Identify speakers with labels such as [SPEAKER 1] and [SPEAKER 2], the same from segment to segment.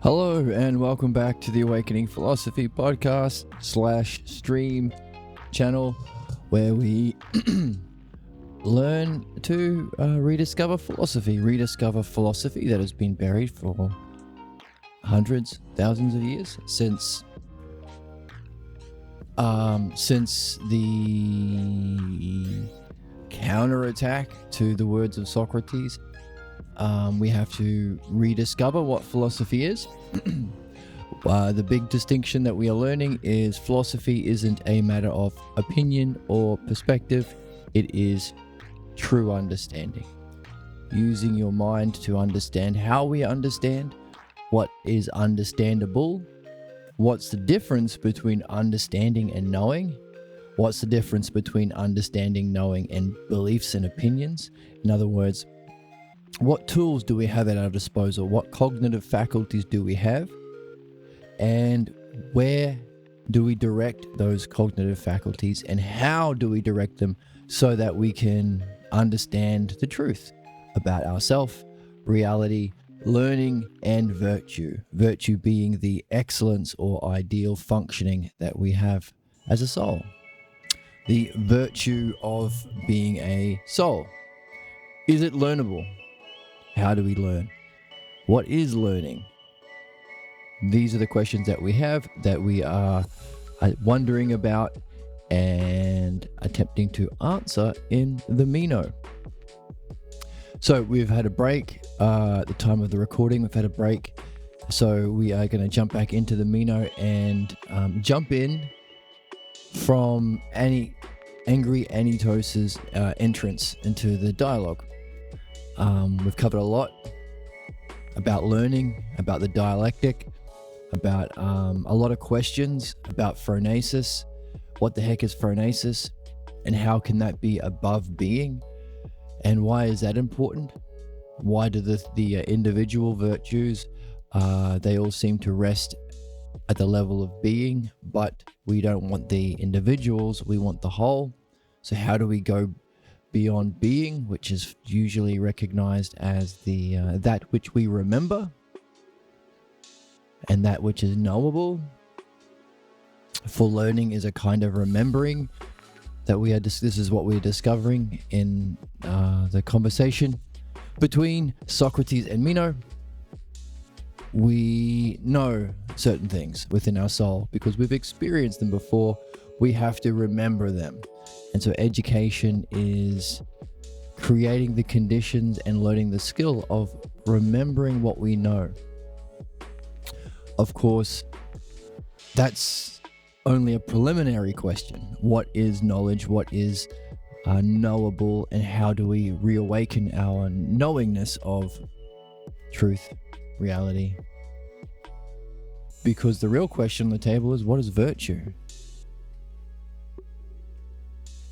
[SPEAKER 1] Hello and welcome back to the Awakening Philosophy podcast / stream channel where we learn to rediscover philosophy that has been buried for hundreds, thousands of years since the counterattack to the words of Socrates. We have to rediscover what philosophy is. The big distinction that we are learning is philosophy isn't a matter of opinion or perspective. It is true understanding. Using your mind to understand how we understand, what is understandable, what's the difference between understanding and knowing, what's the difference between understanding, knowing, and beliefs and opinions. In other words, what tools do we have at our disposal? What cognitive faculties do we have? And where do we direct those cognitive faculties? And how do we direct them so that we can understand the truth about ourselves, reality, learning, and virtue? Virtue being the excellence or ideal functioning that we have as a soul. The virtue of being a soul. Is it learnable? How do we learn? What is learning? These are the questions that we have, that we are wondering about and attempting to answer in the Meno. So we've had a break at the time of the recording. We've had a break. So we are going to jump back into the Meno and jump in from Angry Anitos's entrance into the dialogue. We've covered a lot about learning, about the dialectic, about a lot of questions about phronesis. What the heck is phronesis, and how can that be above being, and why is that important? Why do the individual virtues they all seem to rest at the level of being, but we don't want the individuals, we want the whole. So how do we go beyond being, which is usually recognized as the that which we remember and that which is knowable? For learning is a kind of remembering that we are. This is what we're discovering in the conversation between Socrates and Meno. We know certain things within our soul because we've experienced them before. We have to remember them. And so education is creating the conditions and learning the skill of remembering what we know. Of course, that's only a preliminary question. What is knowledge? What is knowable? And how do we reawaken our knowingness of truth, reality? Because the real question on the table is, what is virtue?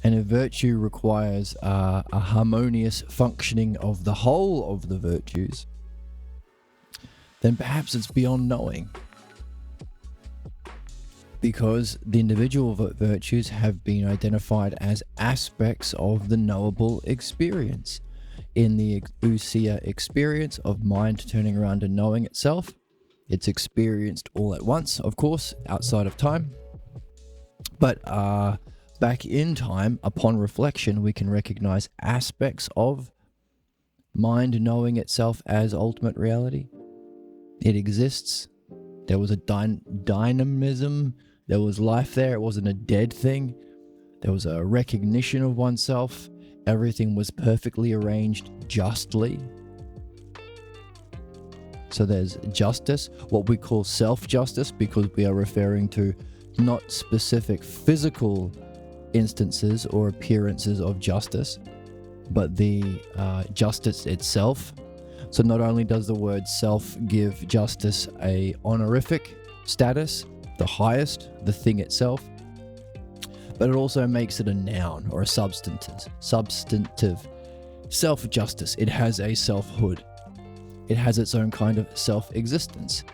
[SPEAKER 1] And if virtue requires a harmonious functioning of the whole of the virtues, then perhaps it's beyond knowing. Because the individual virtues have been identified as aspects of the knowable experience. In the ousia experience of mind turning around and knowing itself, it's experienced all at once, of course, outside of time. But back in time, upon reflection, we can recognize aspects of mind knowing itself as ultimate reality. It exists. There was a dynamism. There was life there. It wasn't a dead thing. There was a recognition of oneself. Everything was perfectly arranged justly. So there's justice, what we call self-justice, because we are referring to not specific physical instances or appearances of justice, but the justice itself. So not only does the word self give justice a honorific status, the highest, the thing itself, but it also makes it a noun or a substantive. Self-justice, it has a selfhood. It has its own kind of self-existence,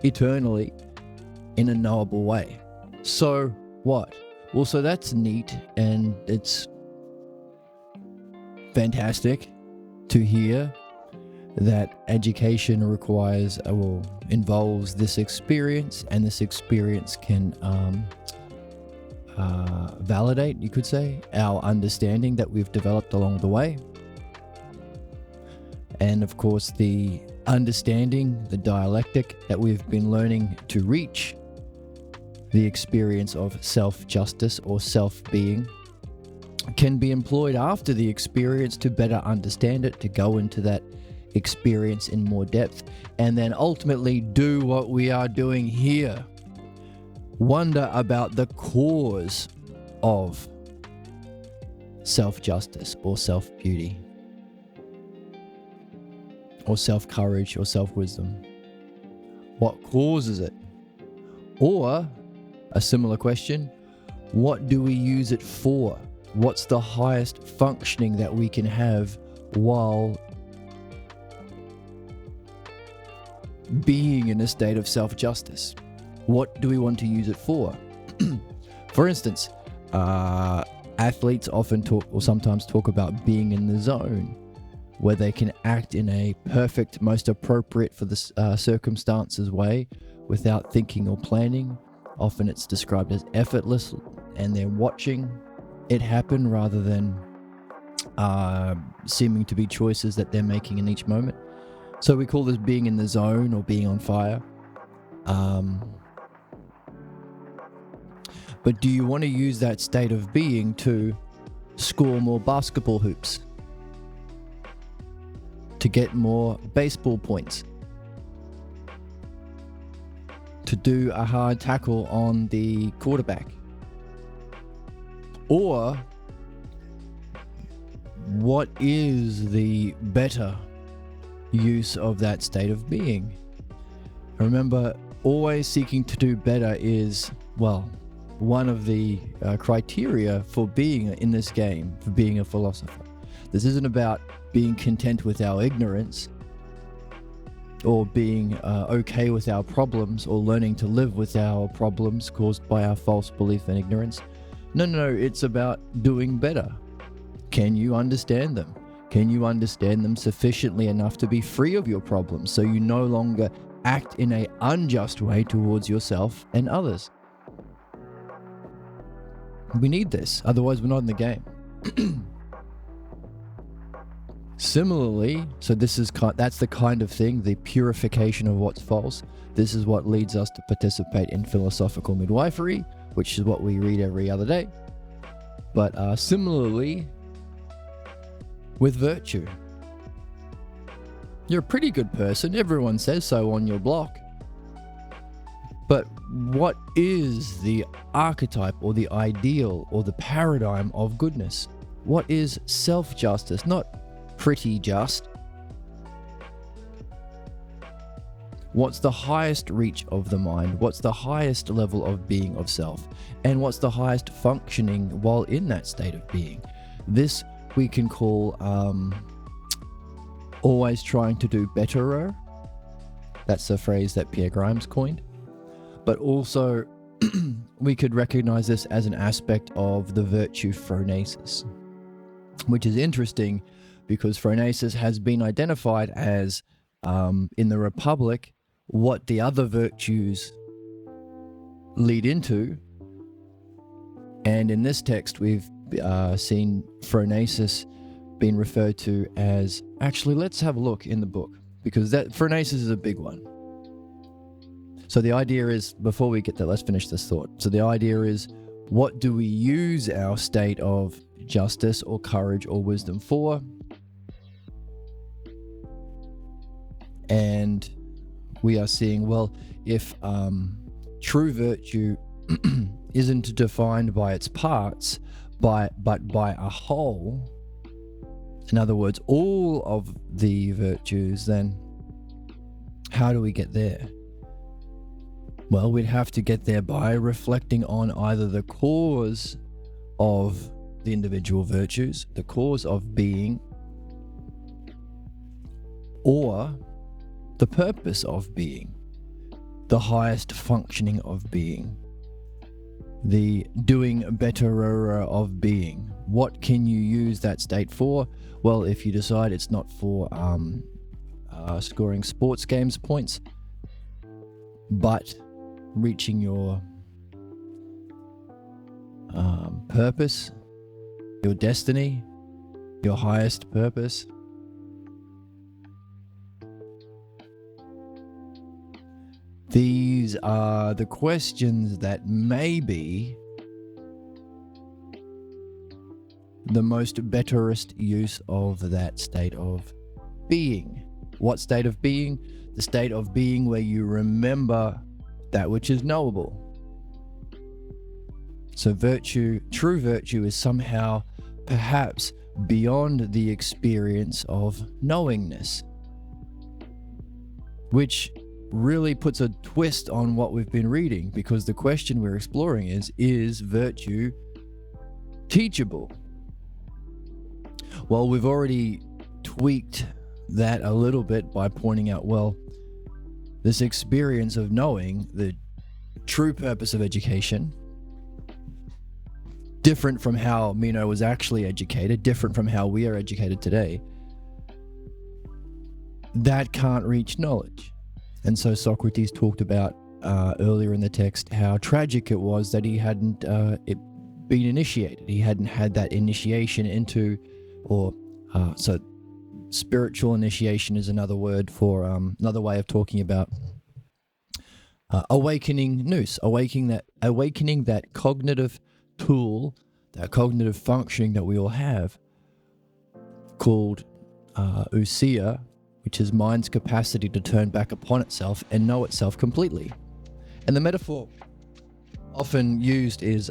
[SPEAKER 1] eternally, in a knowable way. So what? Well, so that's neat, and it's fantastic to hear that education requires, involves this experience, and this experience can validate, you could say, our understanding that we've developed along the way. And of course, the understanding, the dialectic that we've been learning to reach, the experience of self-justice or self-being, can be employed after the experience to better understand it, to go into that experience in more depth, and then ultimately do what we are doing here. Wonder about the cause of self-justice or self-beauty, or self-courage or self-wisdom. What causes it? Or, a similar question, what do we use it for? What's the highest functioning that we can have while being in a state of self-justice? What do we want to use it for? For instance, athletes often talk, or sometimes talk about being in the zone, where they can act in a perfect, most appropriate for the circumstances way without thinking or planning. Often it's described as effortless, and they're watching it happen rather than seeming to be choices that they're making in each moment. So we call this being in the zone or being on fire. But do you want to use that state of being to score more basketball hoops? To get more baseball points? To do a hard tackle on the quarterback? Or what is the better use of that state of being? Remember, always seeking to do better is, well, one of the criteria for being in this game, for being a philosopher. This isn't about being content with our ignorance, or being okay with our problems, or learning to live with our problems caused by our false belief and ignorance. No, it's about doing better. Can you understand them? Can you understand them sufficiently enough to be free of your problems, so you no longer act in an unjust way towards yourself and others? We need this, otherwise we're not in the game. Similarly, so that's the kind of thing, the purification of what's false. This is what leads us to participate in philosophical midwifery, which is what we read every other day. But similarly, with virtue. You're a pretty good person, everyone says so on your block. But what is the archetype or the ideal or the paradigm of goodness? What is self-justice? Not pretty just. What's the highest reach of the mind? What's the highest level of being of self? And what's the highest functioning while in that state of being? This we can call always trying to do betterer. That's a phrase that Pierre Grimes coined. But also, we could recognize this as an aspect of the virtue phronesis, which is interesting because phronesis has been identified as, in the Republic, what the other virtues lead into. And in this text, we've seen phronesis being referred to as... Actually, let's have a look in the book, because that phronesis is a big one. So the idea is, before we get there, let's finish this thought. So the idea is, what do we use our state of justice or courage or wisdom for? And we are seeing, well, if true virtue isn't defined by its parts, but by a whole, in other words, all of the virtues, then how do we get there? Well, we'd have to get there by reflecting on either the cause of the individual virtues, the cause of being, or the purpose of being, the highest functioning of being, the doing betterer of being. What can you use that state for? Well, if you decide it's not for scoring sports games points, but reaching your purpose, your destiny, your highest purpose. These are the questions that may be the most betterest use of that state of being. What state of being? The state of being where you remember that which is knowable. So virtue, true virtue, is somehow perhaps beyond the experience of knowingness, which really puts a twist on what we've been reading, because the question we're exploring is virtue teachable? Well, we've already tweaked that a little bit by pointing out, well, this experience of knowing the true purpose of education, different from how Meno was actually educated, different from how we are educated today, that can't reach knowledge. And so Socrates talked about earlier in the text how tragic it was that he hadn't been initiated. He hadn't had that initiation into, so spiritual initiation is another word for another way of talking about awakening nous, awakening that cognitive tool, that cognitive functioning that we all have, called ousia, which is mind's capacity to turn back upon itself and know itself completely. And the metaphor often used is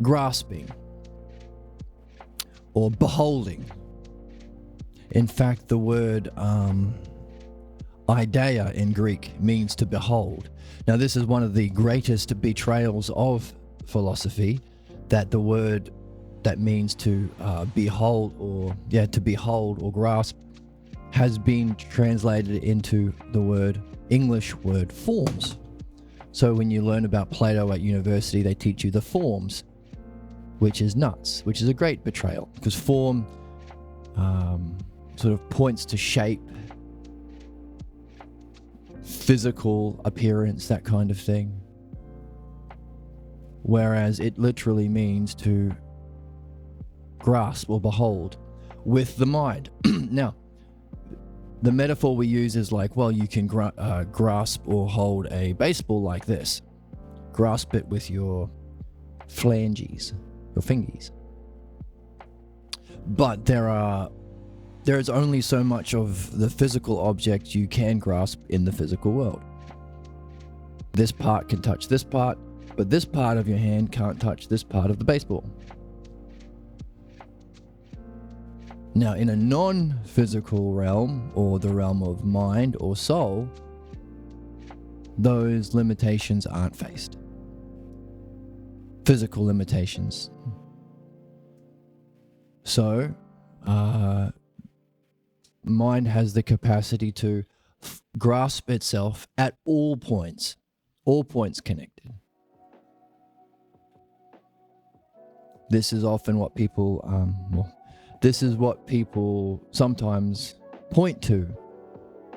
[SPEAKER 1] grasping or beholding. In fact, the word ideia in Greek means to behold. Now, this is one of the greatest betrayals of philosophy, that the word that means to behold or grasp has been translated into the English word forms. So when you learn about Plato at university, they teach you the forms, which is nuts, which is a great betrayal, because form sort of points to shape, physical appearance, that kind of thing, whereas it literally means to grasp or behold with the mind. Now, the metaphor we use is like, well, you can grasp or hold a baseball like this. Grasp it with your phalanges, your fingies. But there is only so much of the physical object you can grasp in the physical world. This part can touch this part, but this part of your hand can't touch this part of the baseball. Now, in a non-physical realm, or the realm of mind or soul, those limitations aren't faced. Physical limitations. So, mind has the capacity to grasp itself at all points connected. This is often what people, this is what people sometimes point to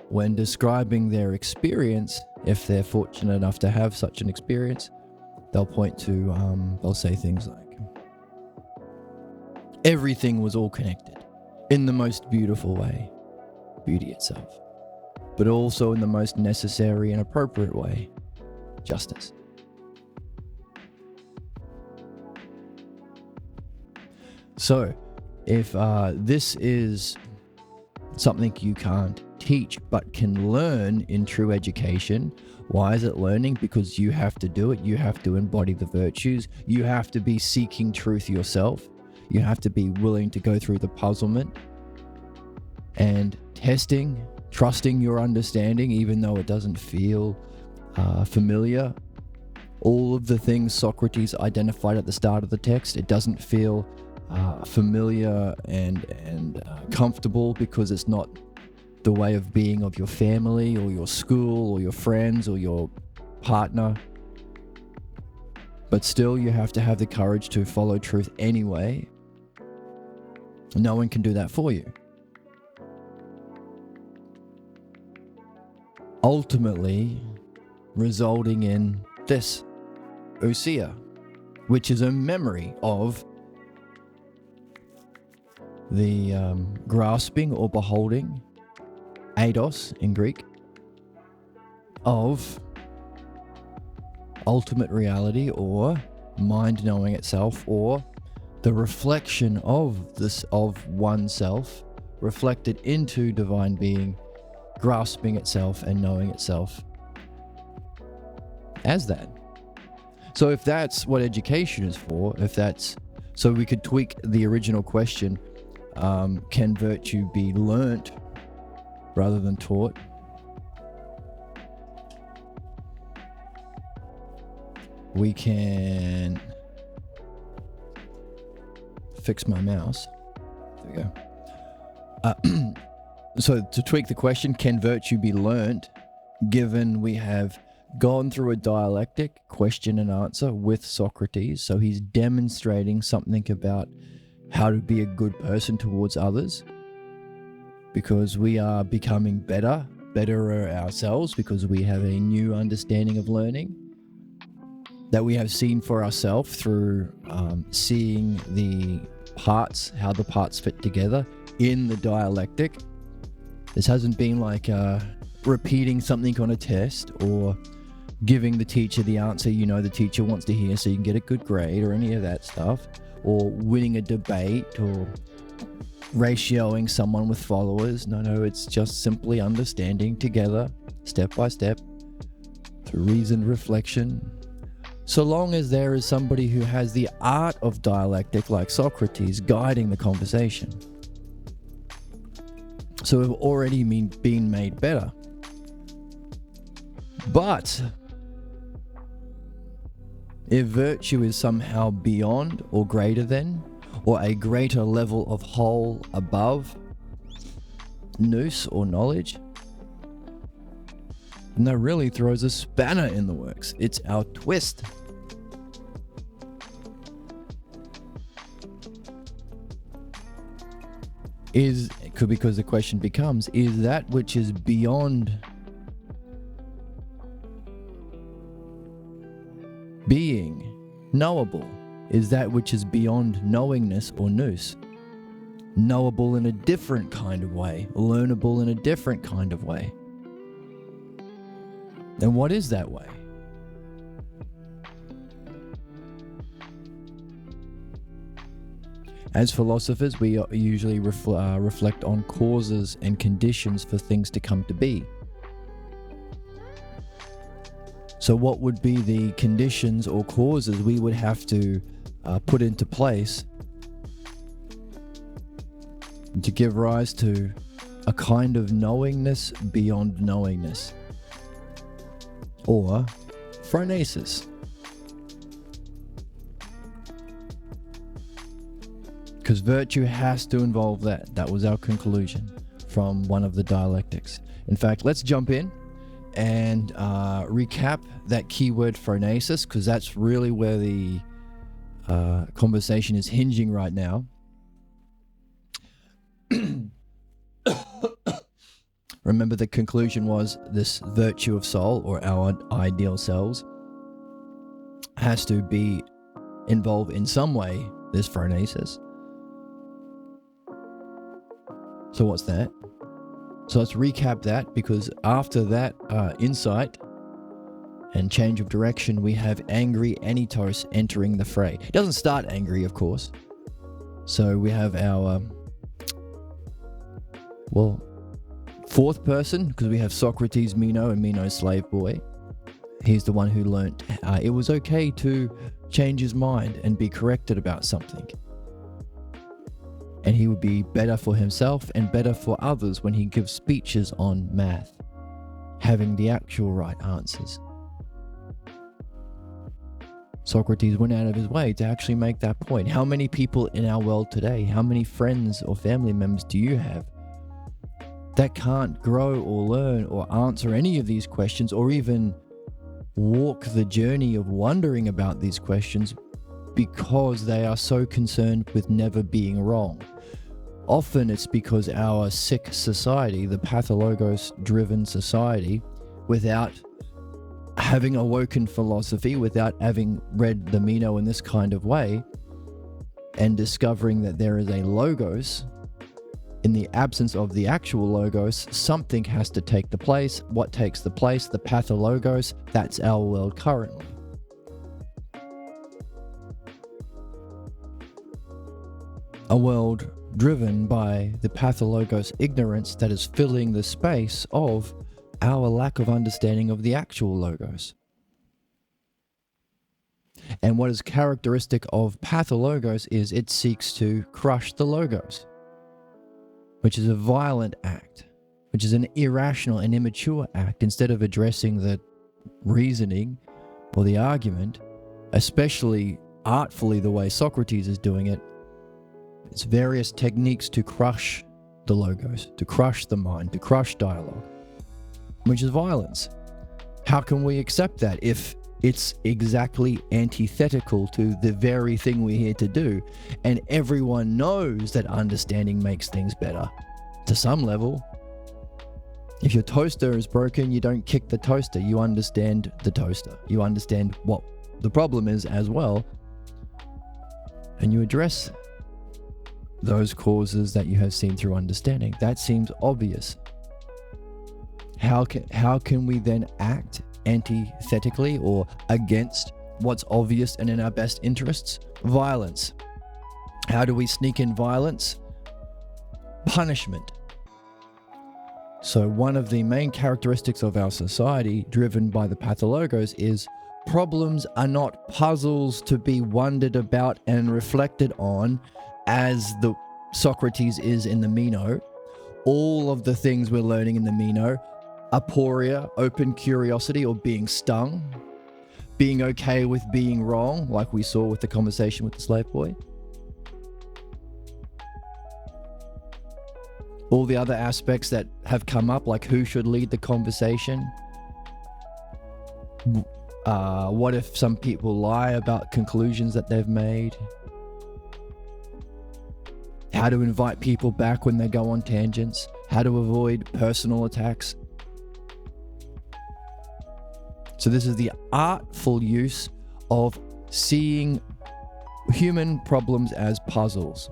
[SPEAKER 1] when describing their experience. If they're fortunate enough to have such an experience, they'll point to, they'll say things like, everything was all connected in the most beautiful way, beauty itself, but also in the most necessary and appropriate way, justice. So, if this is something you can't teach but can learn in true education, why is it learning? Because you have to do it. You have to embody the virtues. You have to be seeking truth yourself. You have to be willing to go through the puzzlement and testing, trusting your understanding, even though it doesn't feel familiar. All of the things Socrates identified at the start of the text, it doesn't feel familiar and comfortable, because it's not the way of being of your family or your school or your friends or your partner. But still, you have to have the courage to follow truth anyway. No one can do that for you. ultimately resulting in this, ousia, which is a memory of the grasping or beholding, eidos in Greek, of ultimate reality or mind knowing itself, or the reflection of this of oneself reflected into divine being, grasping itself and knowing itself as that. So if that's what education is for, so we could tweak the original question, can virtue be learnt rather than taught? We can fix my mouse. There we go. So to tweak the question, can virtue be learnt, given we have gone through a dialectic question and answer with Socrates? So he's demonstrating something about how to be a good person towards others, because we are becoming betterer ourselves, because we have a new understanding of learning that we have seen for ourselves through seeing the parts, how the parts fit together in the dialectic. This hasn't been like repeating something on a test or giving the teacher the answer the teacher wants to hear so you can get a good grade or any of that stuff, or winning a debate or ratioing someone with followers. No, it's just simply understanding together, step by step, through reasoned reflection. So long as there is somebody who has the art of dialectic, like Socrates, guiding the conversation. So we've already been made better. But if virtue is somehow beyond or greater than, or a greater level of whole above nous or knowledge, then that really throws a spanner in the works. It's our twist. Because the question becomes, is that which is beyond being knowable? Is that which is beyond knowingness or nous knowable in a different kind of way, learnable in a different kind of way? And what is that way? As philosophers, we usually reflect on causes and conditions for things to come to be. So what would be the conditions or causes we would have to put into place to give rise to a kind of knowingness beyond knowingness, or phronesis? Because virtue has to involve that. That was our conclusion from one of the dialectics. In fact, let's jump in and recap that keyword phronesis, because that's really where the conversation is hinging right now. Remember, the conclusion was this virtue of soul, or our ideal selves, has to be involved in some way this phronesis. So what's that? So let's recap that, because after that insight and change of direction, we have angry Anitos entering the fray. It doesn't start angry, of course. So we have our, fourth person, because we have Socrates, Meno, and Meno's slave boy. He's the one who learnt it was okay to change his mind and be corrected about something. And he would be better for himself and better for others when he gives speeches on math, having the actual right answers. Socrates went out of his way to actually make that point. How many people in our world today, how many friends or family members do you have that can't grow or learn or answer any of these questions, or even walk the journey of wondering about these questions, because they are so concerned with never being wrong? Often it's because our sick society, the pathologos-driven society, without having awoken philosophy, without having read the Meno in this kind of way, and discovering that there is a logos, in the absence of the actual logos, something has to take the place. What takes the place? The pathologos. That's our world currently. A world driven by the pathologos ignorance that is filling the space of our lack of understanding of the actual logos. And what is characteristic of pathologos is it seeks to crush the logos, which is a violent act, which is an irrational and immature act. Instead of addressing the reasoning or the argument, especially artfully the way Socrates is doing it, it's various techniques to crush the logos, to crush the mind, to crush dialogue, which is violence. How can we accept that if it's exactly antithetical to the very thing we're here to do? And everyone knows that understanding makes things better to some level. If your toaster is broken, you don't kick the toaster. You understand the toaster. You understand what the problem is as well. And you address those causes that you have seen through understanding. That seems obvious. How can we then act antithetically or against what's obvious and in our best interests? Violence. How do we sneak in violence? Punishment. So one of the main characteristics of our society, driven by the pathologos, is problems are not puzzles to be wondered about and reflected on, as the Socrates is in the Meno. All of the things we're learning in the Meno, aporia, open curiosity or being stung, being okay with being wrong, like we saw with the conversation with the slave boy. All the other aspects that have come up, like who should lead the conversation. What if some people lie about conclusions that they've made? How to invite people back when they go on tangents. How to avoid personal attacks. So this is the artful use of seeing human problems as puzzles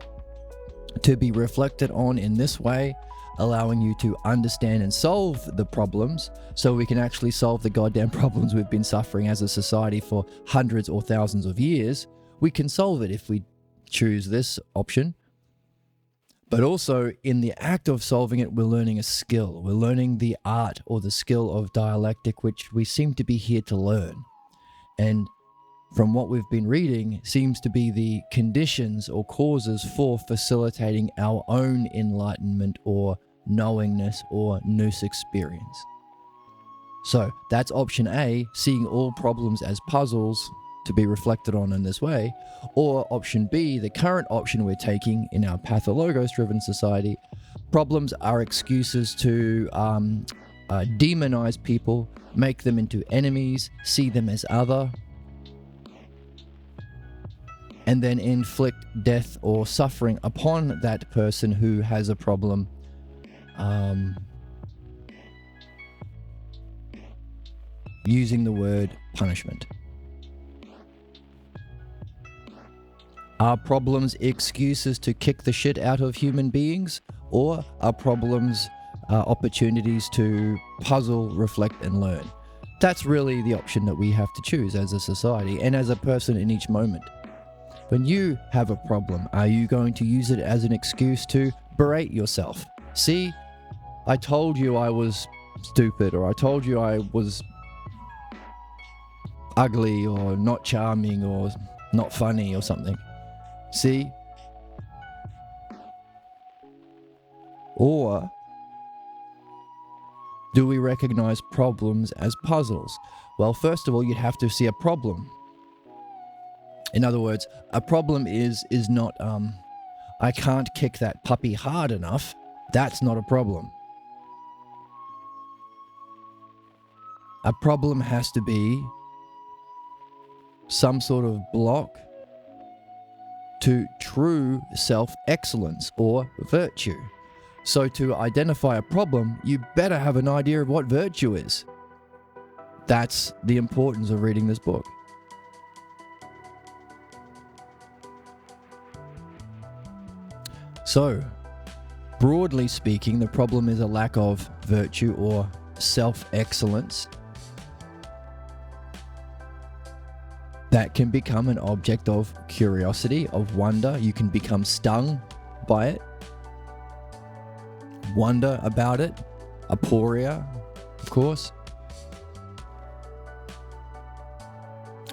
[SPEAKER 1] to be reflected on in this way, allowing you to understand and solve the problems so we can actually solve the goddamn problems we've been suffering as a society for hundreds or thousands of years. We can solve it if we choose this option. But also, in the act of solving it, we're learning a skill. We're learning the art or the skill of dialectic, which we seem to be here to learn. And from what we've been reading, seems to be the conditions or causes for facilitating our own enlightenment or knowingness or nous experience. So that's option A, seeing all problems as puzzles to be reflected on in this way. Or option B, the current option we're taking in our pathologos-driven society, problems are excuses to demonize people, make them into enemies, see them as other, and then inflict death or suffering upon that person who has a problem. Using the word punishment. Are problems excuses to kick the shit out of human beings, or are problems opportunities to puzzle, reflect, and learn? That's really the option that we have to choose as a society and as a person in each moment. When you have a problem, are you going to use it as an excuse to berate yourself? See, I told you I was stupid, or I told you I was ugly, or not charming, or not funny, or something. See? Or do we recognize problems as puzzles? Well, first of all, you'd have to see a problem. In other words, a problem is not, I can't kick that puppy hard enough. That's not a problem. A problem has to be some sort of block to true self-excellence or virtue. So to identify a problem, you better have an idea of what virtue is. That's the importance of reading this book. So, broadly speaking, the problem is a lack of virtue or self-excellence that can become an object of curiosity, of wonder. You can become stung by it, wonder about it, aporia, of course.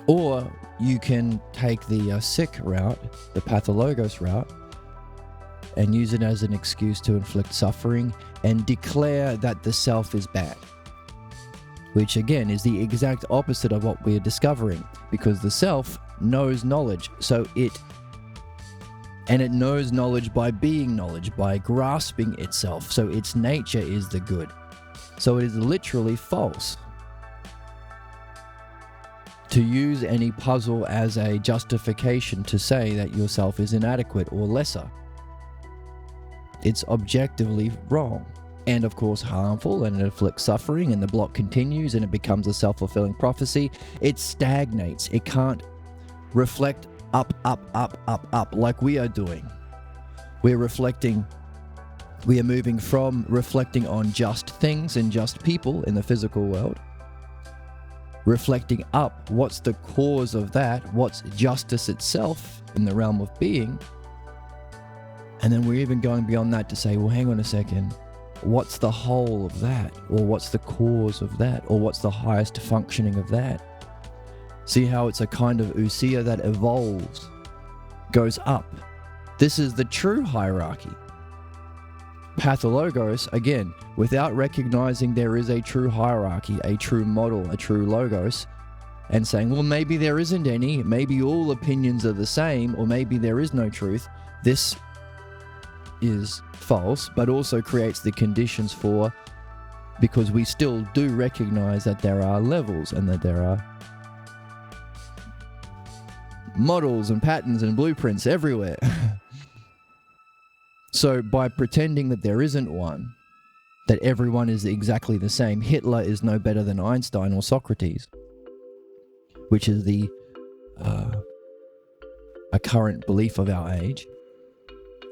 [SPEAKER 1] Or you can take the sick route, the pathologos route, and use it as an excuse to inflict suffering and declare that the self is bad. Which again is the exact opposite of what we are discovering, because the self knows knowledge, it knows knowledge by being knowledge, by grasping itself, so its nature is the good. So it is literally false to use any puzzle as a justification to say that yourself is inadequate or lesser. It's objectively wrong, and of course harmful, and it inflicts suffering, and the block continues, and it becomes a self-fulfilling prophecy. It stagnates. It can't reflect up like we are doing. We are moving from reflecting on just things and just people in the physical world, reflecting up what's the cause of that, what's justice itself in the realm of being. And then we're even going beyond that to say, well, hang on a second, what's the whole of that? Or what's the cause of that? Or what's the highest functioning of that? See how it's a kind of ousia that evolves, goes up. This is the true hierarchy. Pathologos, again, without recognizing there is a true hierarchy, a true model, a true logos, and saying, well, maybe there isn't any, maybe all opinions are the same, or maybe there is no truth. This is false, but also creates the conditions for, because we still do recognize that there are levels and that there are models and patterns and blueprints everywhere. So by pretending that there isn't one, that everyone is exactly the same, Hitler is no better than Einstein or Socrates, which is a current belief of our age.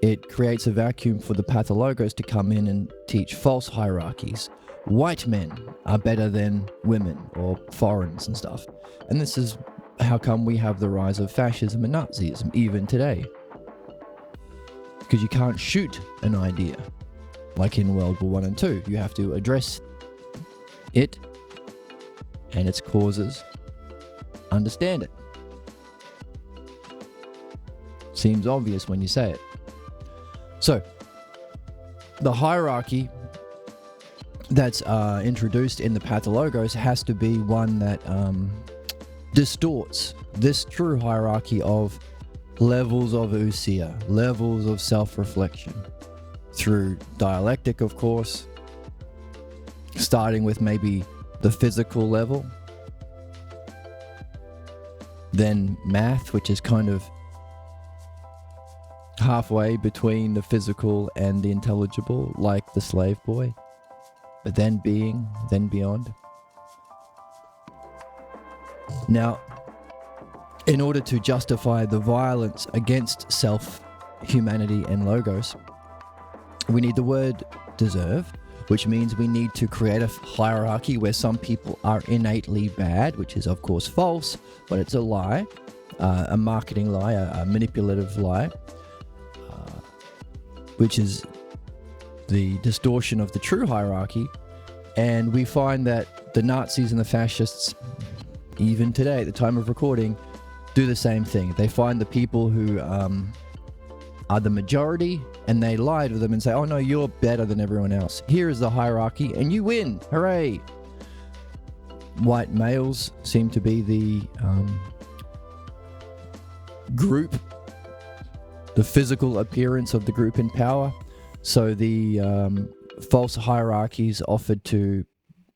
[SPEAKER 1] It creates a vacuum for the pathologos to come in and teach false hierarchies. White men are better than women or foreigners and stuff. And this is how come we have the rise of fascism and Nazism even today. Because you can't shoot an idea like in World War I and II. You have to address it and its causes, understand it. Seems obvious when you say it. So, the hierarchy that's introduced in the pathologos has to be one that distorts this true hierarchy of levels of ousia, levels of self-reflection, through dialectic, of course, starting with maybe the physical level, then math, which is kind of halfway between the physical and the intelligible, like the slave boy, but then being, then beyond. Now, in order to justify the violence against self, humanity, and logos, we need the word deserve, which means we need to create a hierarchy where some people are innately bad, which is of course false, but it's a lie, a marketing lie, a manipulative lie, which is the distortion of the true hierarchy. And we find that the Nazis and the fascists, even today at the time of recording, do the same thing. They find the people who are the majority and they lie to them and say, oh no, you're better than everyone else. Here is the hierarchy and you win. Hooray. White males seem to be the group, the physical appearance of the group in power. So the false hierarchies offered to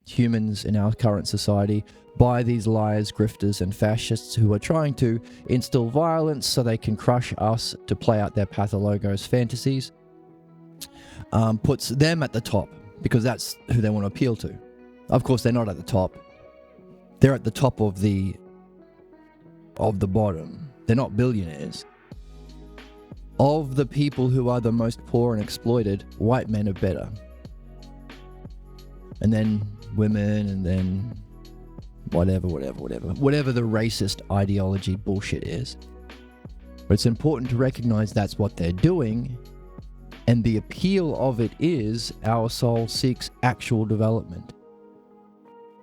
[SPEAKER 1] humans in our current society by these liars, grifters, and fascists who are trying to instill violence so they can crush us to play out their pathologos fantasies, puts them at the top because that's who they want to appeal to. Of course, they're not at the top. They're at the top of the bottom. They're not billionaires. Of the people who are the most poor and exploited, white men are better. And then women, and then whatever the racist ideology bullshit is. But it's important to recognize that's what they're doing, and the appeal of it is our soul seeks actual development.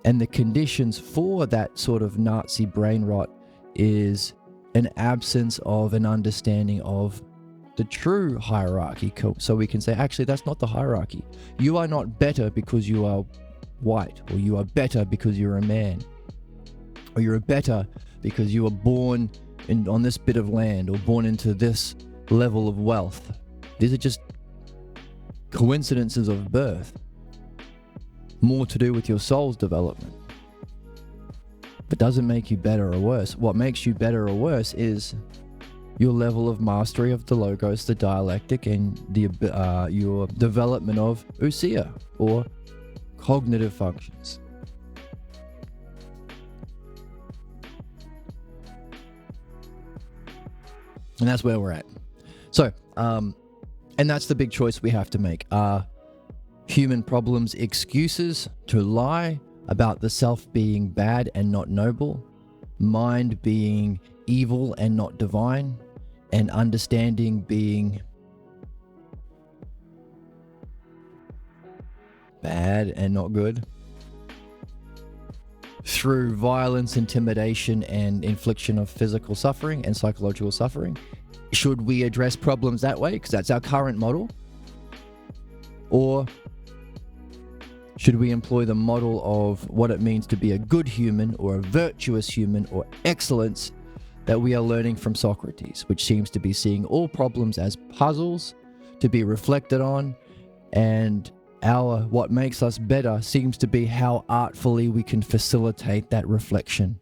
[SPEAKER 1] And the conditions for that sort of Nazi brain rot is an absence of an understanding of the true hierarchy. So we can say, actually, that's not the hierarchy. You are not better because you are white, or you are better because you're a man, or you're better because you were born on this bit of land, or born into this level of wealth. These are just coincidences of birth. More to do with your soul's development. But doesn't make you better or worse. What makes you better or worse is your level of mastery of the logos, the dialectic, and your development of ousia, or cognitive functions. And that's where we're at. So, and that's the big choice we have to make. Are human problems excuses to lie about the self being bad and not noble, mind being evil and not divine, and understanding being bad and not good? Through violence, intimidation, and infliction of physical suffering and psychological suffering? Should we address problems that way, because that's our current model? Or should we employ the model of what it means to be a good human, or a virtuous human, or excellence that we are learning from Socrates, which seems to be seeing all problems as puzzles to be reflected on, and what makes us better seems to be how artfully we can facilitate that reflection,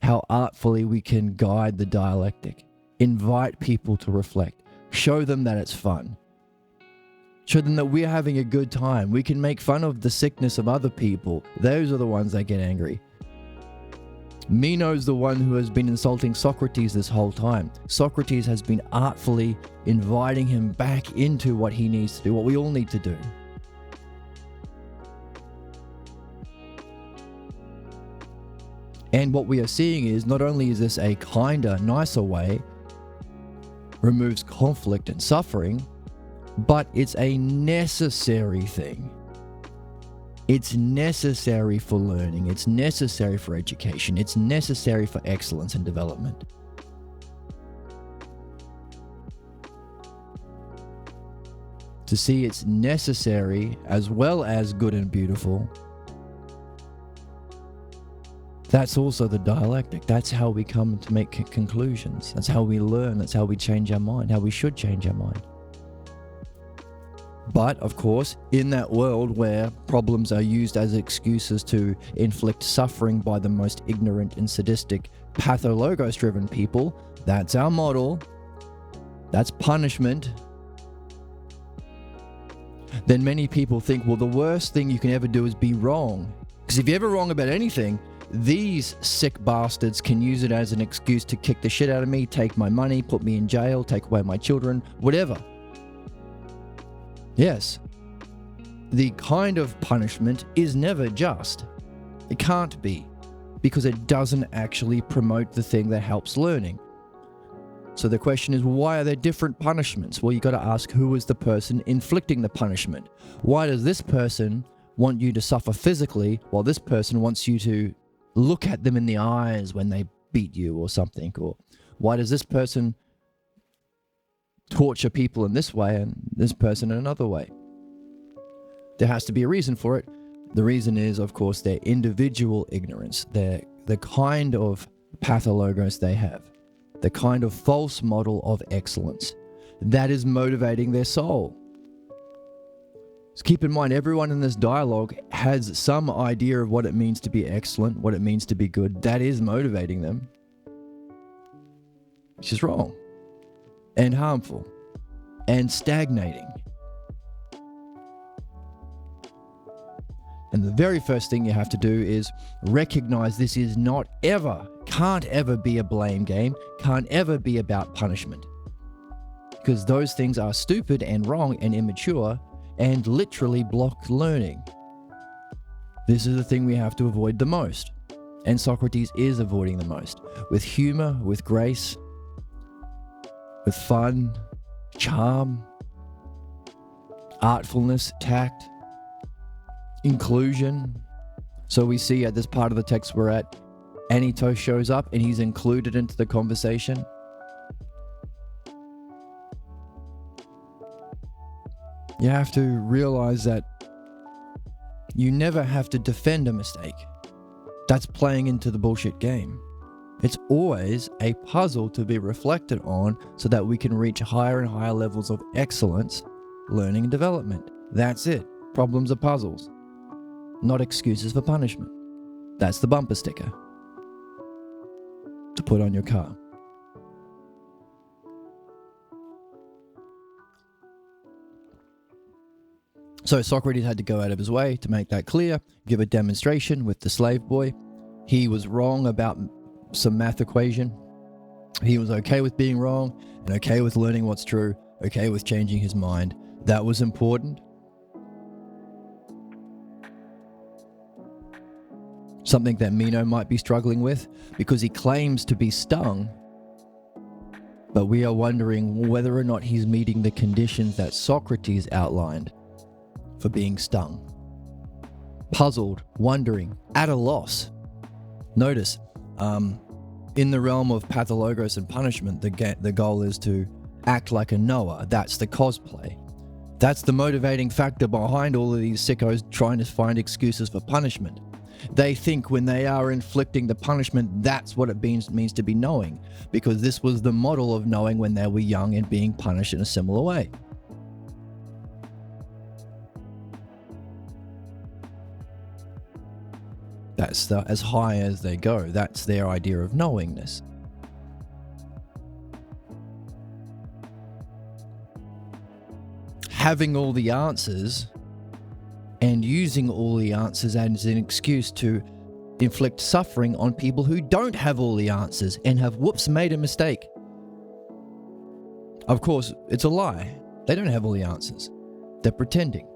[SPEAKER 1] how artfully we can guide the dialectic, invite people to reflect, show them that it's fun, show them that we're having a good time. We can make fun of the sickness of other people. Those are the ones that get angry. Meno's the one who has been insulting Socrates this whole time. Socrates has been artfully inviting him back into what he needs to do, what we all need to do. And what we are seeing is, not only is this a kinder, nicer way, removes conflict and suffering, but it's a necessary thing. It's necessary for learning. It's necessary for education. It's necessary for excellence and development. To see it's necessary as well as good and beautiful, that's also the dialectic. That's how we come to make conclusions. That's how we learn. That's how we change our mind, how we should change our mind. But, of course, in that world where problems are used as excuses to inflict suffering by the most ignorant and sadistic, pathologos-driven people, that's our model. That's punishment. Then many people think, well, the worst thing you can ever do is be wrong. Because if you're ever wrong about anything, these sick bastards can use it as an excuse to kick the shit out of me, take my money, put me in jail, take away my children, whatever. Yes, the kind of punishment is never just. It can't be, because it doesn't actually promote the thing that helps learning. So the question is, why are there different punishments? Well, you got to ask, who is the person inflicting the punishment? Why does this person want you to suffer physically, while this person wants you to look at them in the eyes when they beat you or something? Or why does this person torture people in this way and this person in another way? There has to be a reason for it. The reason is, of course, their individual ignorance, the kind of pathologos they have, the kind of false model of excellence that is motivating their soul. So keep in mind, everyone in this dialogue has some idea of what it means to be excellent, what it means to be good. That is motivating them, which is wrong and harmful and stagnating. And the very first thing you have to do is recognize this is not ever, can't ever be a blame game, can't ever be about punishment. Because those things are stupid and wrong and immature and literally block learning. This is the thing we have to avoid the most. And Socrates is avoiding the most. With humor, with grace, with fun, charm, artfulness, tact, inclusion. So we see at this part of the text we're at, Anytos shows up and he's included into the conversation. You have to realize that you never have to defend a mistake. That's playing into the bullshit game. It's always a puzzle to be reflected on so that we can reach higher and higher levels of excellence, learning and development. That's it. Problems are puzzles, not excuses for punishment. That's the bumper sticker to put on your car. So Socrates had to go out of his way to make that clear, give a demonstration with the slave boy. He was wrong about some math equation. He was okay with being wrong and okay with learning what's true, okay with changing his mind. That was important. Something that Meno might be struggling with because he claims to be stung, but we are wondering whether or not he's meeting the conditions that Socrates outlined for being stung. Puzzled, wondering, at a loss. Notice, in the realm of pathologos and punishment, the goal is to act like a Noah. That's the cosplay. That's the motivating factor behind all of these sickos trying to find excuses for punishment. They think when they are inflicting the punishment, that's what it means to be knowing, because this was the model of knowing when they were young and being punished in a similar way. That's as high as they go. That's their idea of knowingness. Having all the answers and using all the answers as an excuse to inflict suffering on people who don't have all the answers and have, made a mistake. Of course, it's a lie. They don't have all the answers. They're pretending.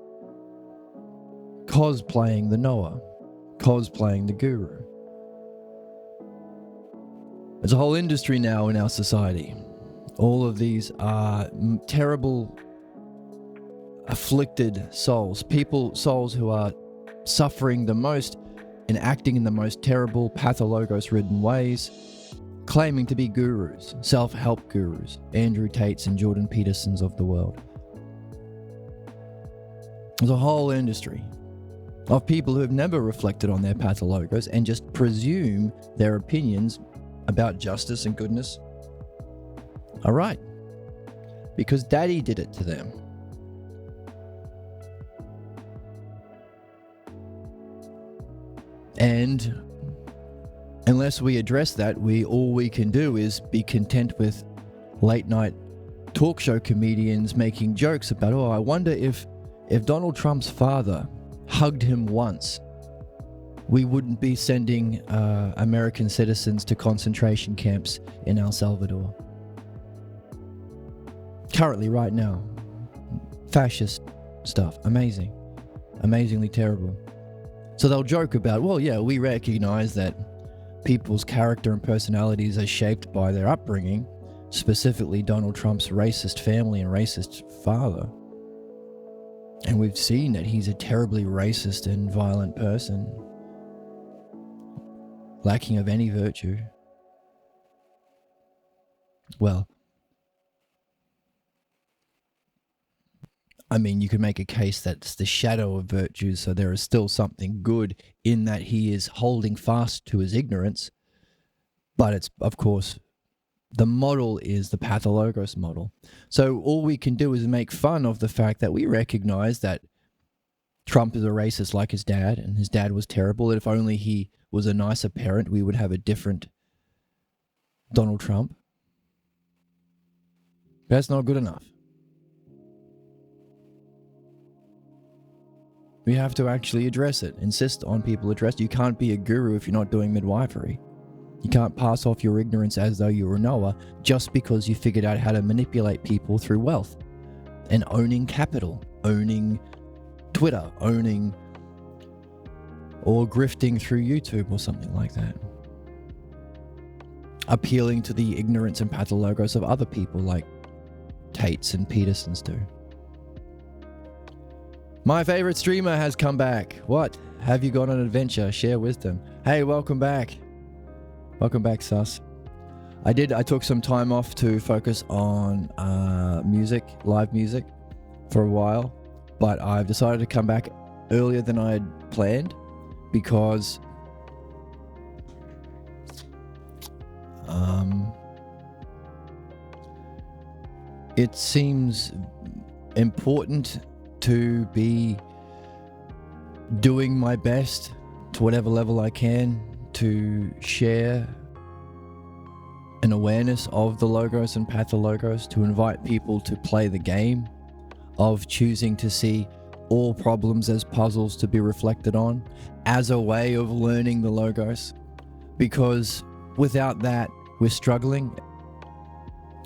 [SPEAKER 1] Cosplaying the Noah. Cosplaying the guru. There's a whole industry now in our society. All of these are terrible, afflicted souls. Souls who are suffering the most and acting in the most terrible, pathologos-ridden ways, claiming to be gurus, self-help gurus, Andrew Tates and Jordan Petersons of the world. There's a whole industry of people who have never reflected on their pathologos and just presume their opinions about justice and goodness are right because daddy did it to them. And unless we address that, all we can do is be content with late night talk show comedians making jokes about, I wonder if Donald Trump's father hugged him once, we wouldn't be sending American citizens to concentration camps in El Salvador. Currently, right now, fascist stuff, amazingly terrible. So they'll joke about, we recognize that people's character and personalities are shaped by their upbringing, specifically Donald Trump's racist family and racist father. And we've seen that he's a terribly racist and violent person, lacking of any virtue. Well, I mean, you could make a case that's the shadow of virtue, so there is still something good in that he is holding fast to his ignorance. But it's, of course, the model is the pathologos model. So all we can do is make fun of the fact that we recognize that Trump is a racist like his dad, and his dad was terrible. And if only he was a nicer parent, we would have a different Donald Trump. That's not good enough. We have to actually address it, insist on people address it. You can't be a guru if you're not doing midwifery. You can't pass off your ignorance as though you're a knower just because you figured out how to manipulate people through wealth and owning capital, owning Twitter, owning or grifting through YouTube or something like that. Appealing to the ignorance and pathologos of other people like Tates and Petersons do. My favorite streamer has come back. What? Have you gone on an adventure? Share wisdom. Hey, welcome back. Welcome back, Sus. I took some time off to focus on music, live music, for a while, but I've decided to come back earlier than I had planned because it seems important to be doing my best to whatever level I can to share an awareness of the logos and pathologos, to invite people to play the game of choosing to see all problems as puzzles to be reflected on as a way of learning the logos, because without that we're struggling.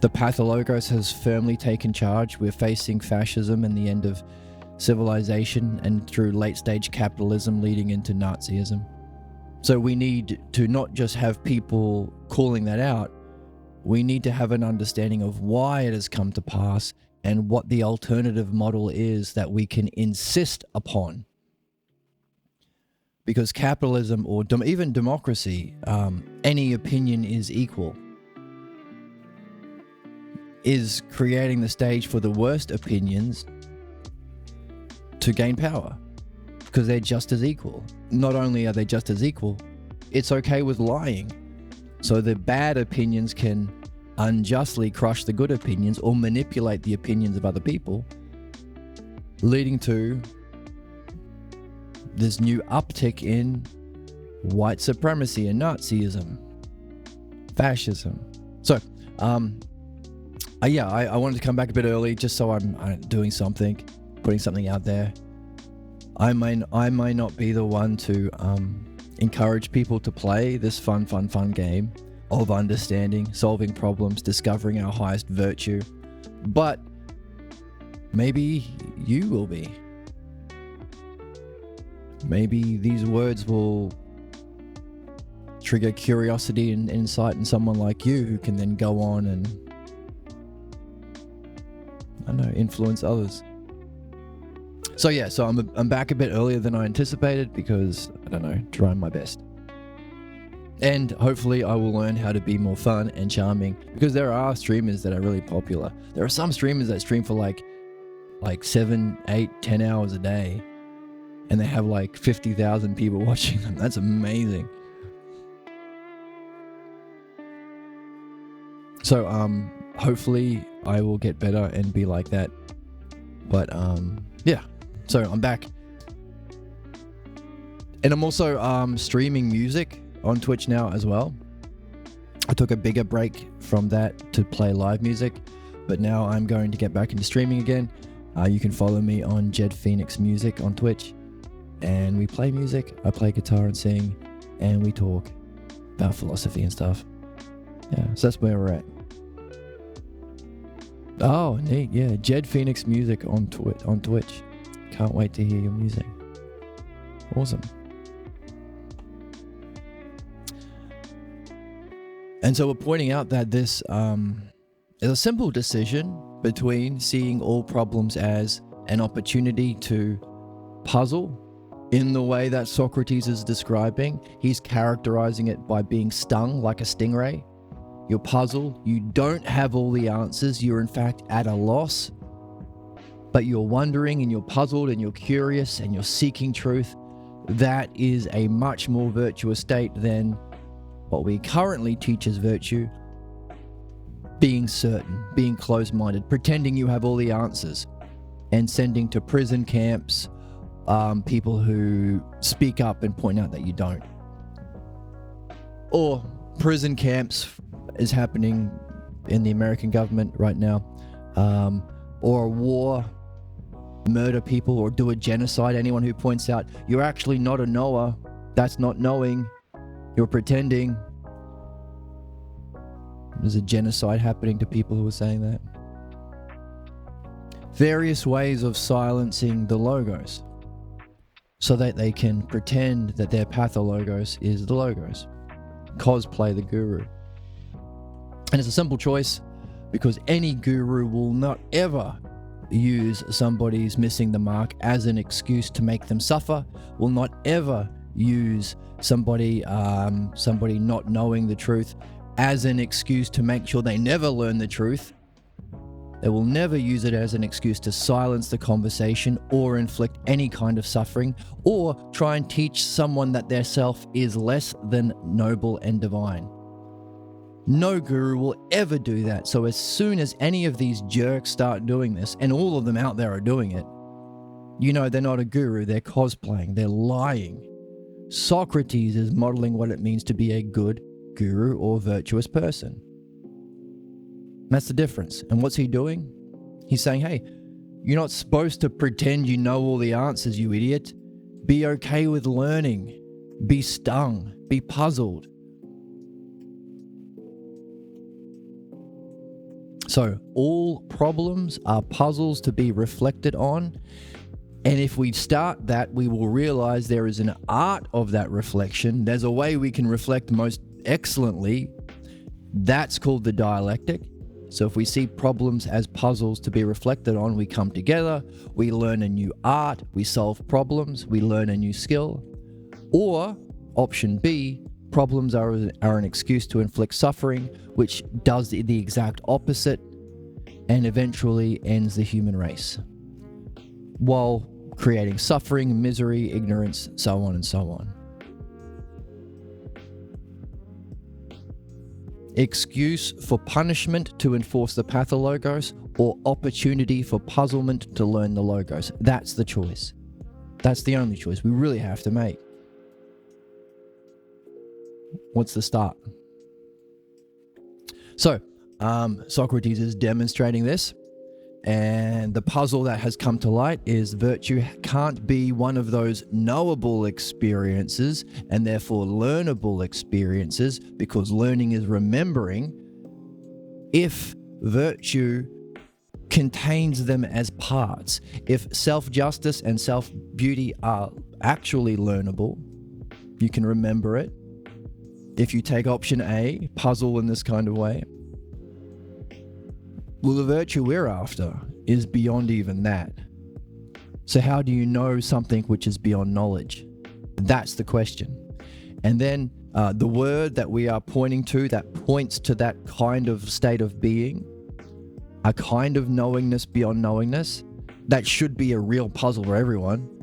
[SPEAKER 1] The pathologos has firmly taken charge. We're facing fascism and the end of civilization, and through late stage capitalism leading into Nazism. So we need to not just have people calling that out, we need to have an understanding of why it has come to pass and what the alternative model is that we can insist upon. Because capitalism, or even democracy, any opinion is equal, is creating the stage for the worst opinions to gain power, because they're just as equal. Not only are they just as equal, it's okay with lying. So the bad opinions can unjustly crush the good opinions or manipulate the opinions of other people, leading to this new uptick in white supremacy and Nazism, fascism. So, I wanted to come back a bit early just so I'm doing something, putting something out there. I may not be the one to encourage people to play this fun game of understanding, solving problems, discovering our highest virtue, but maybe you will be. Maybe these words will trigger curiosity and insight in someone like you, who can then go on and, I don't know, influence others. So I'm back a bit earlier than I anticipated because, I don't know, trying my best. And hopefully I will learn how to be more fun and charming, because there are streamers that are really popular. There are some streamers that stream for like 7, 8, 10 hours a day, and they have like 50,000 people watching them. That's amazing. So hopefully I will get better and be like that. But yeah. So I'm back. And I'm also streaming music on Twitch now as well. I took a bigger break from that to play live music, but now I'm going to get back into streaming again. You can follow me on Jed Phoenix Music on Twitch, and we play music. I play guitar and sing, and we talk about philosophy and stuff. Yeah, so that's where we're at. Oh, neat. Yeah, Jed Phoenix Music on Twitch. Can't wait to hear your music. Awesome. And so we're pointing out that this is a simple decision between seeing all problems as an opportunity to puzzle in the way that Socrates is describing. He's characterizing it by being stung like a stingray. You're puzzled. You don't have all the answers. You're in fact at a loss. But you're wondering and you're puzzled and you're curious and you're seeking truth. That is a much more virtuous state than what we currently teach as virtue. Being certain, being closed-minded, pretending you have all the answers, and sending to prison camps people who speak up and point out that you don't. Or prison camps is happening in the American government right now, or a war murder people or do a genocide. Anyone who points out, you're actually not a knower, that's not knowing, you're pretending. There's a genocide happening to people who are saying that. Various ways of silencing the logos so that they can pretend that their pathologos is the logos. Cosplay the guru. And it's a simple choice, because any guru will not ever use somebody's missing the mark as an excuse to make them suffer, will not ever use somebody not knowing the truth as an excuse to make sure they never learn the truth. They will never use it as an excuse to silence the conversation or inflict any kind of suffering, or try and teach someone that their self is less than noble and divine. No guru will ever do that. So as soon as any of these jerks start doing this, and all of them out there are doing it, you know they're not a guru, they're cosplaying, they're lying. Socrates is modeling what it means to be a good guru or virtuous person. That's the difference. And what's he doing? He's saying, hey, you're not supposed to pretend you know all the answers, you idiot. Be okay with learning. Be stung. Be puzzled. So all problems are puzzles to be reflected on. And if we start that, we will realize there is an art of that reflection. There's a way we can reflect most excellently. That's called the dialectic. So if we see problems as puzzles to be reflected on, we come together, we learn a new art, we solve problems, we learn a new skill. Or option B, problems are an excuse to inflict suffering, which does the exact opposite and eventually ends the human race, while creating suffering, misery, ignorance, so on and so on. Excuse for punishment to enforce the pathologos, or opportunity for puzzlement to learn the logos. That's the choice. That's the only choice we really have to make. What's the start? So, Socrates is demonstrating this, and the puzzle that has come to light is virtue can't be one of those knowable experiences and therefore learnable experiences, because learning is remembering, if virtue contains them as parts. If self-justice and self-beauty are actually learnable, you can remember it. If you take option A, puzzle in this kind of way, well, the virtue we're after is beyond even that. So how do you know something which is beyond knowledge? That's the question. And then the word that we are pointing to, that points to that kind of state of being, a kind of knowingness beyond knowingness, that should be a real puzzle for everyone.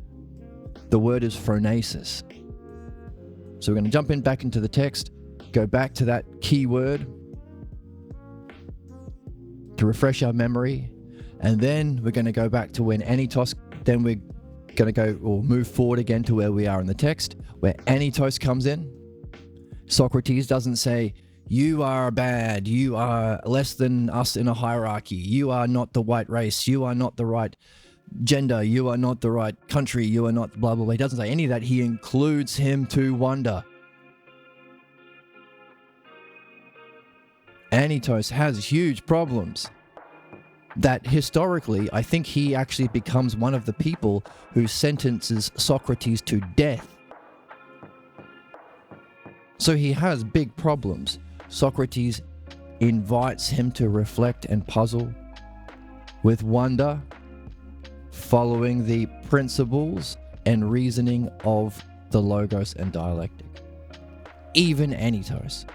[SPEAKER 1] The word is phronesis. So we're going to jump back into the text, go back to that key word to refresh our memory, and then we're going to go back to when Anytos, then we're going to go or move forward again to where we are in the text, where Anytos comes in. Socrates doesn't say, you are bad, you are less than us in a hierarchy, you are not the white race, you are not the right gender, you are not the right country, you are not blah, blah, blah. He doesn't say any of that. He includes him to wonder. Anytos has huge problems that historically, I think he actually becomes one of the people who sentences Socrates to death. So he has big problems. Socrates invites him to reflect and puzzle with wonder, following the principles and reasoning of the logos and dialectic. Even Anytos.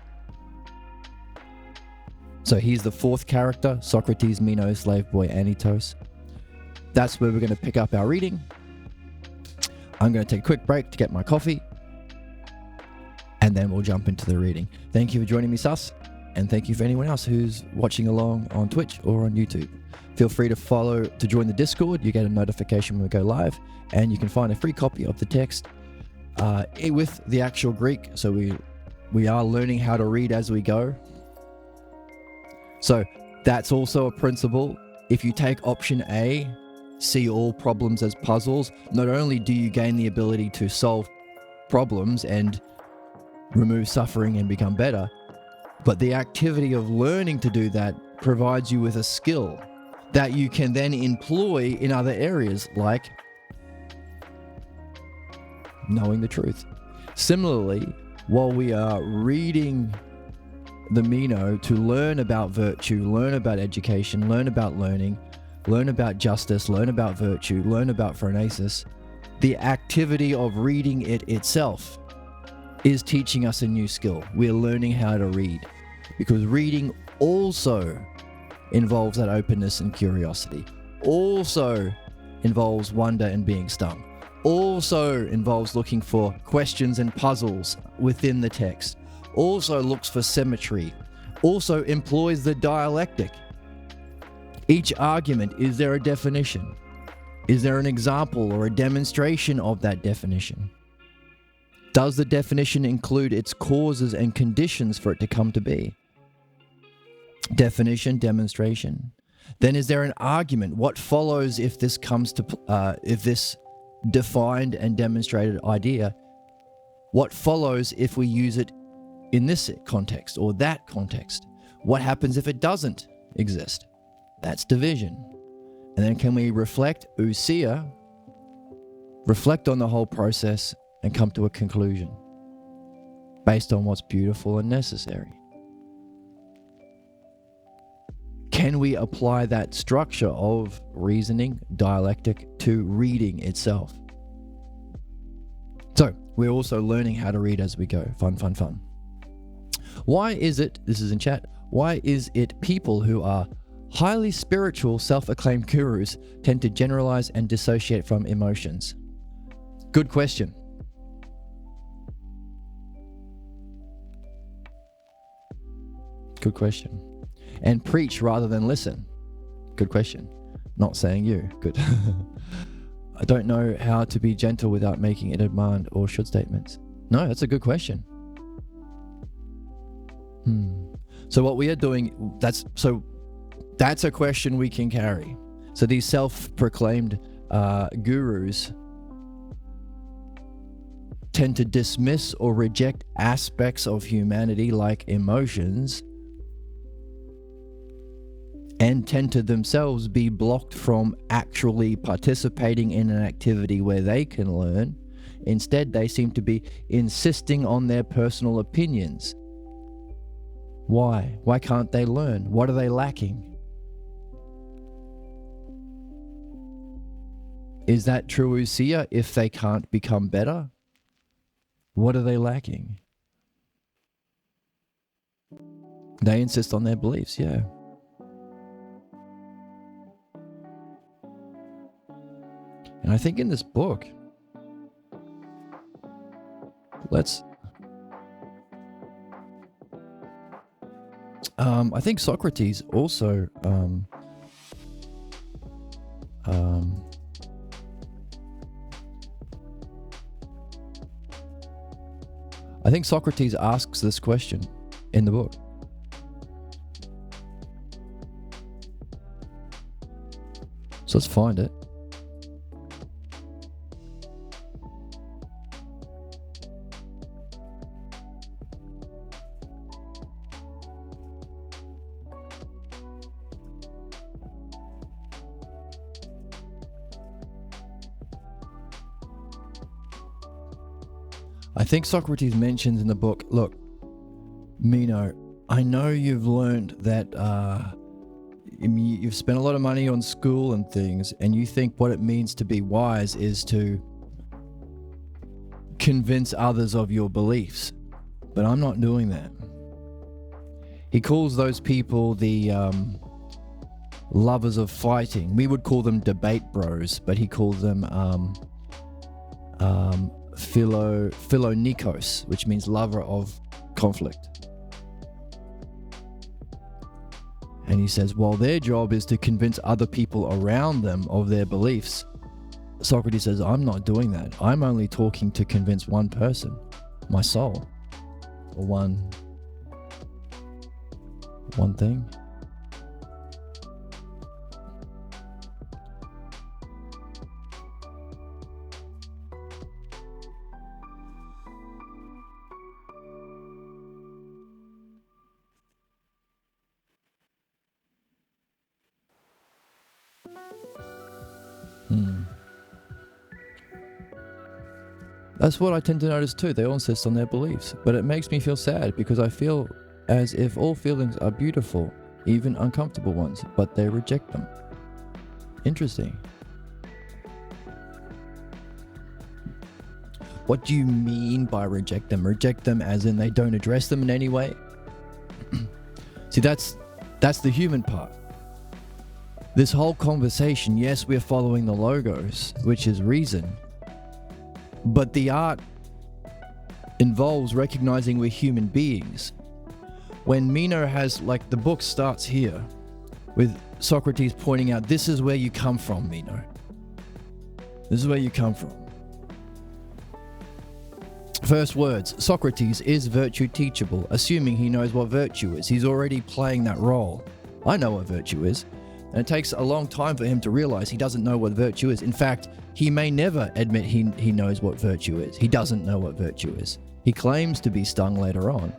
[SPEAKER 1] So he's the fourth character, Socrates, Meno, slave boy, Anytos. That's where we're going to pick up our reading. I'm going to take a quick break to get my coffee, and then we'll jump into the reading. Thank you for joining me, Sus, and thank you for anyone else who's watching along on Twitch or on YouTube. Feel free to join the Discord. You get a notification when we go live, and you can find a free copy of the text with the actual Greek. So we are learning how to read as we go. So that's also a principle. If you take option A, see all problems as puzzles, not only do you gain the ability to solve problems and remove suffering and become better, but the activity of learning to do that provides you with a skill that you can then employ in other areas, like knowing the truth. Similarly, while we are reading the Meno to learn about virtue, learn about education, learn about learning, learn about justice, learn about virtue, learn about phronesis, the activity of reading it itself is teaching us a new skill. We're learning how to read, because reading also involves that openness and curiosity, also involves wonder and being stung, also involves looking for questions and puzzles within the text, also looks for symmetry, also employs the dialectic. Each argument, is there a definition? Is there an example or a demonstration of that definition? Does the definition include its causes and conditions for it to come to be? Definition, demonstration. Then is there an argument? What follows if this comes to, if this defined and demonstrated idea, what follows if we use it in this context or that context? What happens if it doesn't exist? That's division. And then can we reflect, ousia, reflect on the whole process and come to a conclusion based on what's beautiful and necessary? Can we apply that structure of reasoning, dialectic, to reading itself? So we're also learning how to read as we go. Fun, fun, fun. Why is it, this is in chat, why is it people who are highly spiritual, self-acclaimed gurus tend to generalize and dissociate from emotions? Good question. Good question. And preach rather than listen. Good question. Not saying you. Good. I don't know how to be gentle without making a demand or should statements. No, that's a good question. So what we are doing, that's a question we can carry. So these self-proclaimed gurus tend to dismiss or reject aspects of humanity like emotions, and tend to themselves be blocked from actually participating in an activity where they can learn. Instead, they seem to be insisting on their personal opinions. Why? Why can't they learn? What are they lacking? Is that true ousia if they can't become better? What are they lacking? They insist on their beliefs, yeah. And I think in this book, I think Socrates also I think Socrates asks this question in the book. So let's find it. I think Socrates mentions in the book, look, Meno, I know you've learned that you've spent a lot of money on school and things, and you think what it means to be wise is to convince others of your beliefs, but I'm not doing that. He calls those people the lovers of fighting. We would call them debate bros, but he calls them philonikos, which means lover of conflict. And he says, while their job is to convince other people around them of their beliefs, Socrates says, I'm not doing that. I'm only talking to convince one person, my soul, or one thing. That's what I tend to notice too. They all insist on their beliefs. But it makes me feel sad because I feel as if all feelings are beautiful, even uncomfortable ones, but they reject them. Interesting. What do you mean by reject them? Reject them as in they don't address them in any way? See, that's the human part. This whole conversation, yes, we're following the logos, which is reason, but the art involves recognizing we're human beings. When Meno has, like, the book starts here with Socrates pointing out, this is where you come from, Meno. This is where you come from. First words, Socrates is virtue teachable, assuming he knows what virtue is. He's already playing that role. I know what virtue is, and it takes a long time for him to realize he doesn't know what virtue is. In fact, he may never admit he knows what virtue is. He doesn't know what virtue is. He claims to be Stung later on.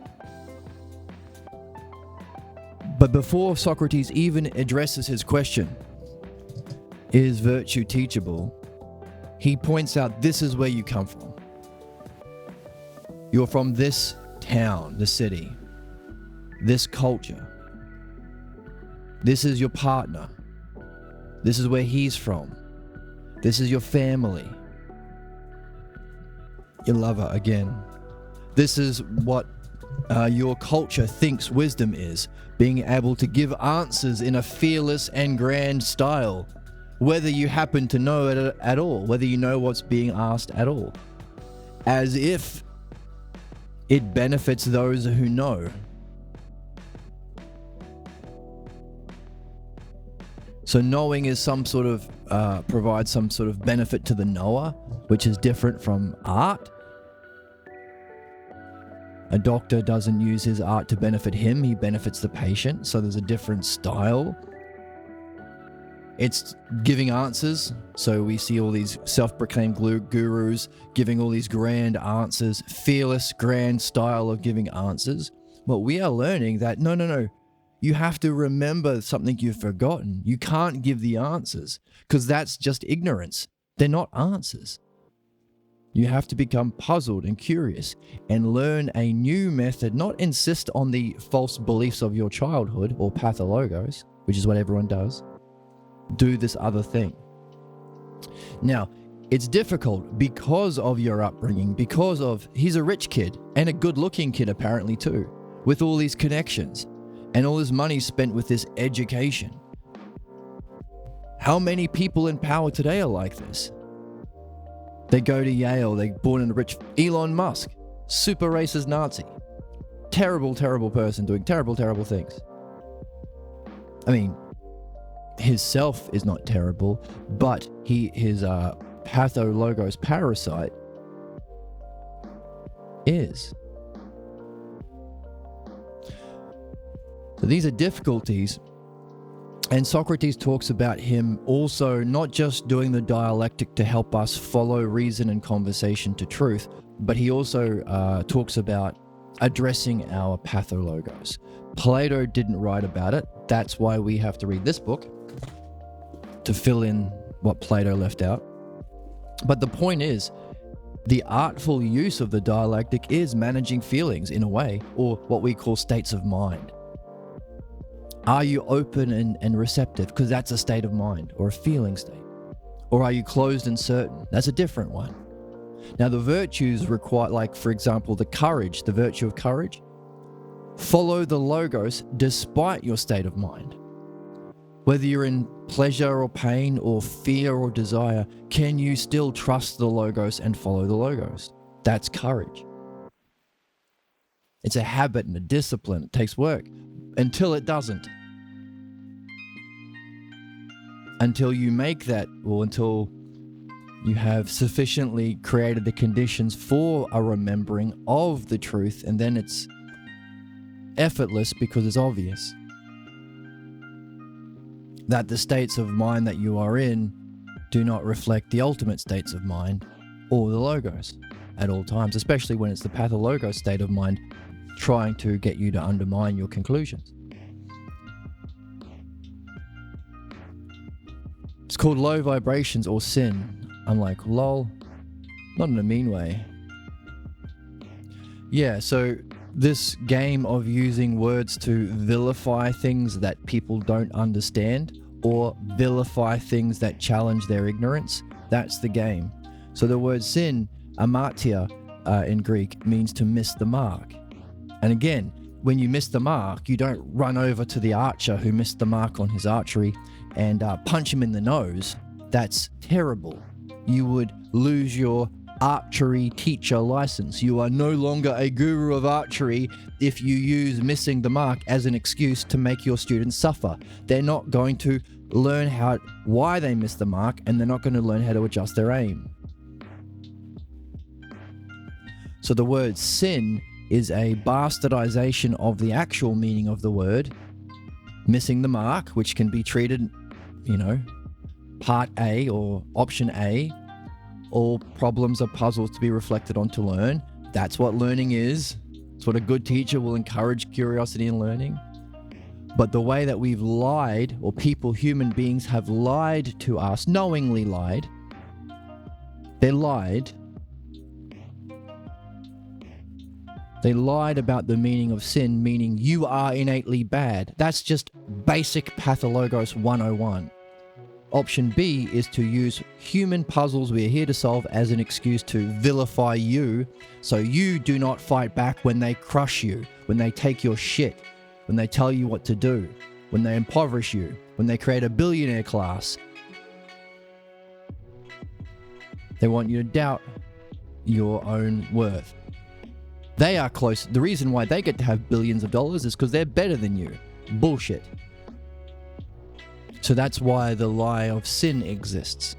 [SPEAKER 1] But before Socrates even addresses his question, is virtue teachable, he points out this is where you come from. You're from this town, the city, this culture. This is your partner. This is where he's from. This is your family. Your lover, again. This is what your culture thinks wisdom is. Being able to give answers in a fearless and grand style, whether you happen to know it at all, whether you know what's being asked at all. As if it benefits those who know. So knowing is some sort of, provides some sort of benefit to the knower, which is different from art. A doctor doesn't use his art to benefit him, he benefits the patient, so there's a different style. It's giving answers, so we see all these self-proclaimed gurus giving all these grand answers, fearless, grand style of giving answers. But we are learning that, no, you have to remember something you've forgotten. You can't give the answers, because that's just ignorance. They're not answers. You have to become puzzled and curious and learn a new method, not insist on the false beliefs of your childhood or pathologos, which is what everyone does. Do this other thing. Now, it's difficult because of your upbringing, because of, he's a rich kid and a good-looking kid apparently too, with all these connections and all this money spent with this education. How many people in power today are like this? They go to Yale, they're born in a rich... Elon Musk, super racist Nazi. Terrible, terrible person doing terrible, terrible things. I mean, his self is not terrible, but his pathologos parasite is. So these are difficulties. And Socrates talks about him also not just doing the dialectic to help us follow reason and conversation to truth, but he also talks about addressing our pathologos. Plato didn't write about it. That's why we have to read this book to fill in what Plato left out. But the point is, the artful use of the dialectic is managing feelings in a way, or what we call states of mind. Are you open and receptive? Because that's a state of mind or a feeling state. Or are you closed and certain? That's a different one. Now the virtues require, like for example, the courage, the virtue of courage. Follow the logos despite your state of mind. Whether you're in pleasure or pain or fear or desire, can you still trust the logos and follow the logos? That's courage. It's a habit and a discipline. It takes work. Until it doesn't. Until you make that, or until you have sufficiently created the conditions for a remembering of the truth, and then it's effortless because it's obvious that the states of mind that you are in do not reflect the ultimate states of mind or the logos at all times, especially when it's the pathologos state of mind trying to get you to undermine your conclusions. It's called low vibrations or sin. I'm like, lol, not in a mean way. Yeah, so this game of using words to vilify things that people don't understand or vilify things that challenge their ignorance, that's the game. So the word sin, amartia in Greek, means to miss the mark. And again, when you miss the mark, you don't run over to the archer who missed the mark on his archery and punch him in the nose. That's terrible. You would lose your archery teacher license. You are no longer a guru of archery if you use missing the mark as an excuse to make your students suffer. They're not going to learn why they missed the mark, and they're not going to learn how to adjust their aim. So the word sin is a bastardization of the actual meaning of the word, missing the mark, which can be treated, part A or option A. All problems are puzzles to be reflected on to learn. That's what learning is. It's what a good teacher will encourage curiosity in learning. But the way that we've lied, or human beings have lied to us, knowingly lied, they lied about the meaning of sin, meaning you are innately bad. That's just basic Pathologos 101. Option B is to use human puzzles we are here to solve as an excuse to vilify you, so you do not fight back when they crush you, when they take your shit, when they tell you what to do, when they impoverish you, when they create a billionaire class. They want you to doubt your own worth. They are close. The reason why they get to have billions of dollars is because they're better than you. Bullshit. So that's why the lie of sin exists.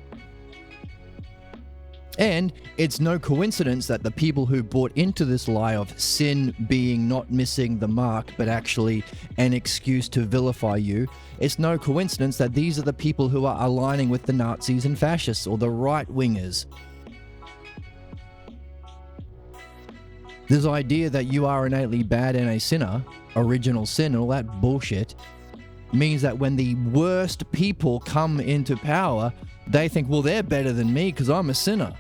[SPEAKER 1] And it's no coincidence that the people who bought into this lie of sin being not missing the mark, but actually an excuse to vilify you, it's no coincidence that these are the people who are aligning with the Nazis and fascists, or the right-wingers. This idea that you are innately bad and a sinner, original sin, and all that bullshit, means that when the worst people come into power, they think, well, they're better than me because I'm a sinner.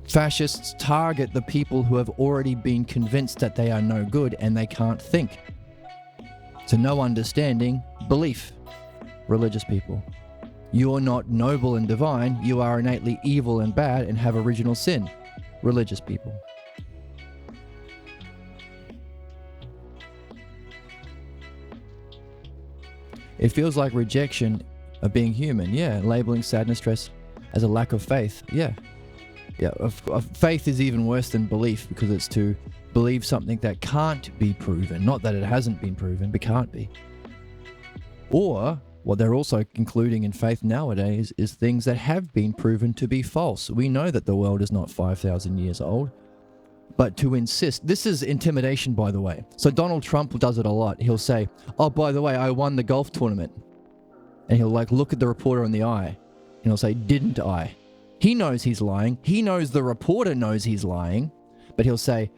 [SPEAKER 1] Fascists target the people who have already been convinced that they are no good and they can't think. So no understanding, belief. Religious people. You're not noble and divine, you are innately evil and bad and have original sin. Religious people. It feels like rejection of being human, yeah. Labeling sadness, stress as a lack of faith, yeah. Faith is even worse than belief, because it's to believe something that can't be proven. Not that it hasn't been proven, but can't be. Or what they're also including in faith nowadays is things that have been proven to be false. We know that the world is not 5,000 years old. But to insist, this is intimidation, by the way. So Donald Trump does it a lot. He'll say, oh, by the way, I won the golf tournament. And he'll look at the reporter in the eye and he'll say, didn't I? He knows he's lying. He knows the reporter knows he's lying, but he'll say,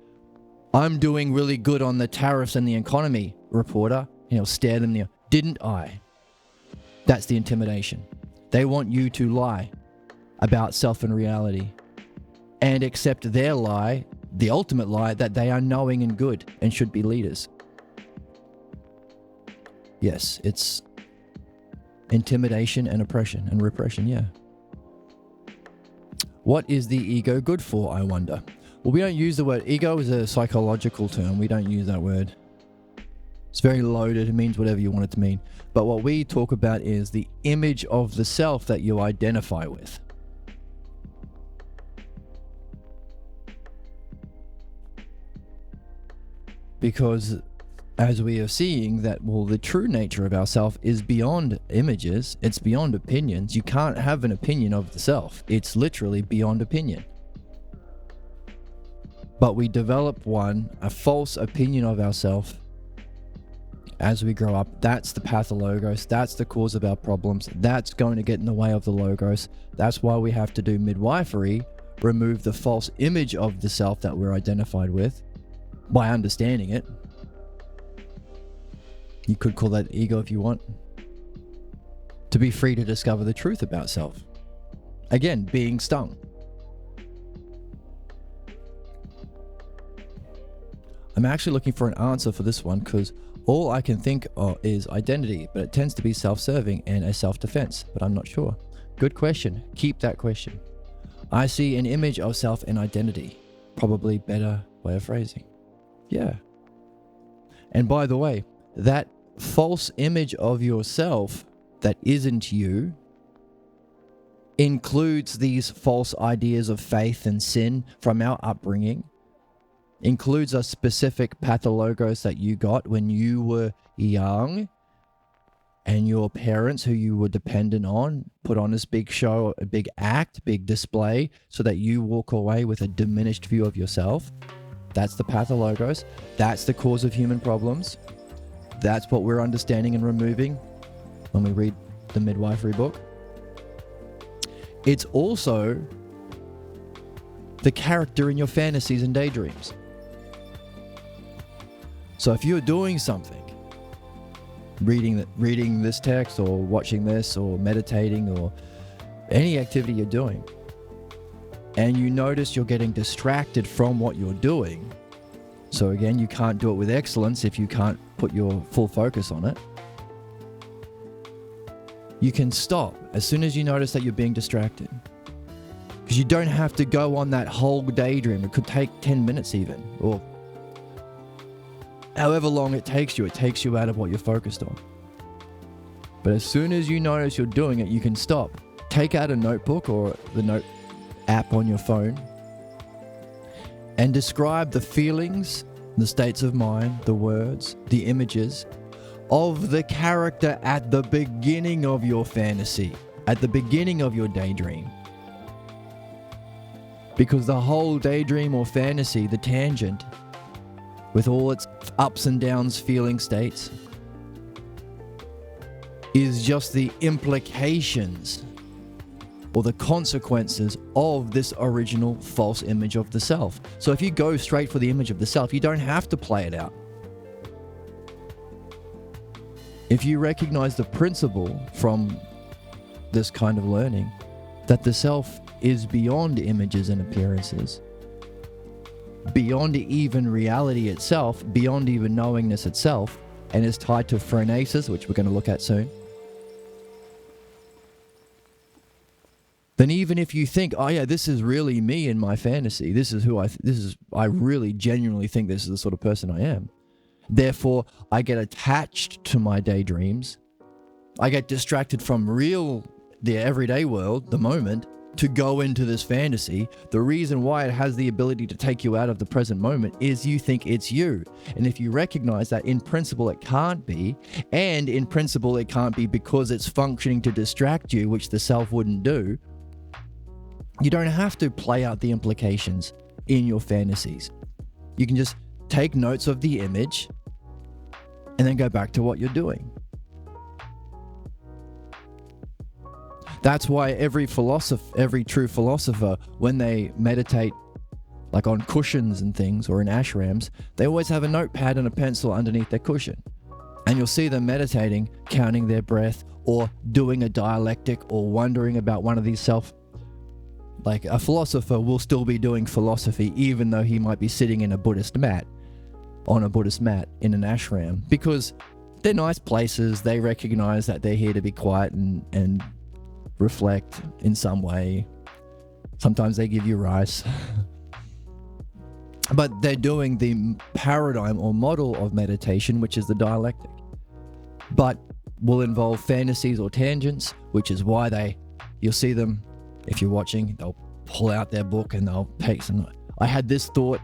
[SPEAKER 1] I'm doing really good on the tariffs and the economy, reporter. And he'll stare them in the eye. Didn't I? That's the intimidation. They want you to lie about self and reality and accept their lie, the ultimate lie, that they are knowing and good and should be leaders. Yes, it's intimidation and oppression and repression, yeah. What is the ego good for, I wonder? Well, we don't use the word ego as a psychological term. We don't use that word. It's very loaded. It means whatever you want it to mean. But what we talk about is the image of the self that you identify with. Because as we are seeing that, well, the true nature of ourself is beyond images. It's beyond opinions. You can't have an opinion of the self. It's literally beyond opinion. But we develop a false opinion of ourselves as we grow up. That's the pathologos. That's the cause of our problems. That's going to get in the way of the logos. That's why we have to do midwifery, remove the false image of the self that we're identified with by understanding it. You could call that ego if you want. To be free to discover the truth about self. Again, being stung. I'm actually looking for an answer for this one because all I can think of is identity, but it tends to be self-serving and a self-defense, but I'm not sure. Good question. Keep that question. I see an image of self and identity. Probably better way of phrasing. Yeah. And by the way, that false image of yourself that isn't you includes these false ideas of faith and sin from our upbringing, includes a specific pathologos that you got when you were young, and your parents who you were dependent on put on this big show, a big act, big display, so that you walk away with a diminished view of yourself. That's the pathologos. That's the cause of human problems. That's what we're understanding and removing when we read the midwifery book. It's also the character in your fantasies and daydreams. So if you're doing something, reading this text or watching this or meditating or any activity you're doing, and you notice you're getting distracted from what you're doing, so again, you can't do it with excellence if you can't put your full focus on it, you can stop as soon as you notice that you're being distracted. Because you don't have to go on that whole daydream. It could take 10 minutes even, or however long it takes you out of what you're focused on. But as soon as you notice you're doing it, you can stop. Take out a notebook or the note app on your phone and describe the feelings, the states of mind, the words, the images of the character at the beginning of your fantasy, at the beginning of your daydream. Because the whole daydream or fantasy, the tangent, with all its ups and downs feeling states, is just the implications or the consequences of this original false image of the self. So if you go straight for the image of the self, you don't have to play it out. If you recognize the principle from this kind of learning, that the self is beyond images and appearances, beyond even reality itself, beyond even knowingness itself, and is tied to phronesis, which we're going to look at soon, then even if you think, oh yeah, this is really me in my fantasy, I really genuinely think this is the sort of person I am. Therefore, I get attached to my daydreams. I get distracted from the everyday world, the moment, to go into this fantasy. The reason why it has the ability to take you out of the present moment is you think it's you. And if you recognize that in principle it can't be, and in principle it can't be because it's functioning to distract you, which the self wouldn't do, you don't have to play out the implications in your fantasies. You can just take notes of the image and then go back to what you're doing. That's why every true philosopher, when they meditate, like on cushions and things or in ashrams, they always have a notepad and a pencil underneath their cushion. And you'll see them meditating, counting their breath, or doing a dialectic, or wondering about one of these like a philosopher will still be doing philosophy even though he might be sitting in a Buddhist mat, on a Buddhist mat in an ashram, because they're nice places. They recognize that they're here to be quiet and reflect in some way. Sometimes they give you rice. But they're doing the paradigm or model of meditation, which is the dialectic, but will involve fantasies or tangents, which is why you'll see them, if you're watching, they'll pull out their book and they'll take some, I had this thought,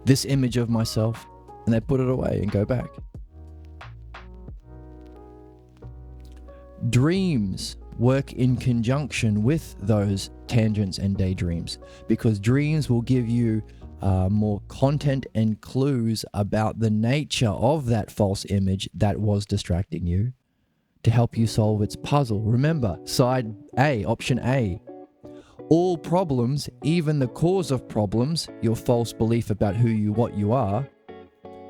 [SPEAKER 1] this image of myself, and they put it away and go back. Dreams work in conjunction with those tangents and daydreams, because dreams will give you more content and clues about the nature of that false image that was distracting you, to help you solve its puzzle. Remember, side A, option A, all problems, even the cause of problems, your false belief about what you are,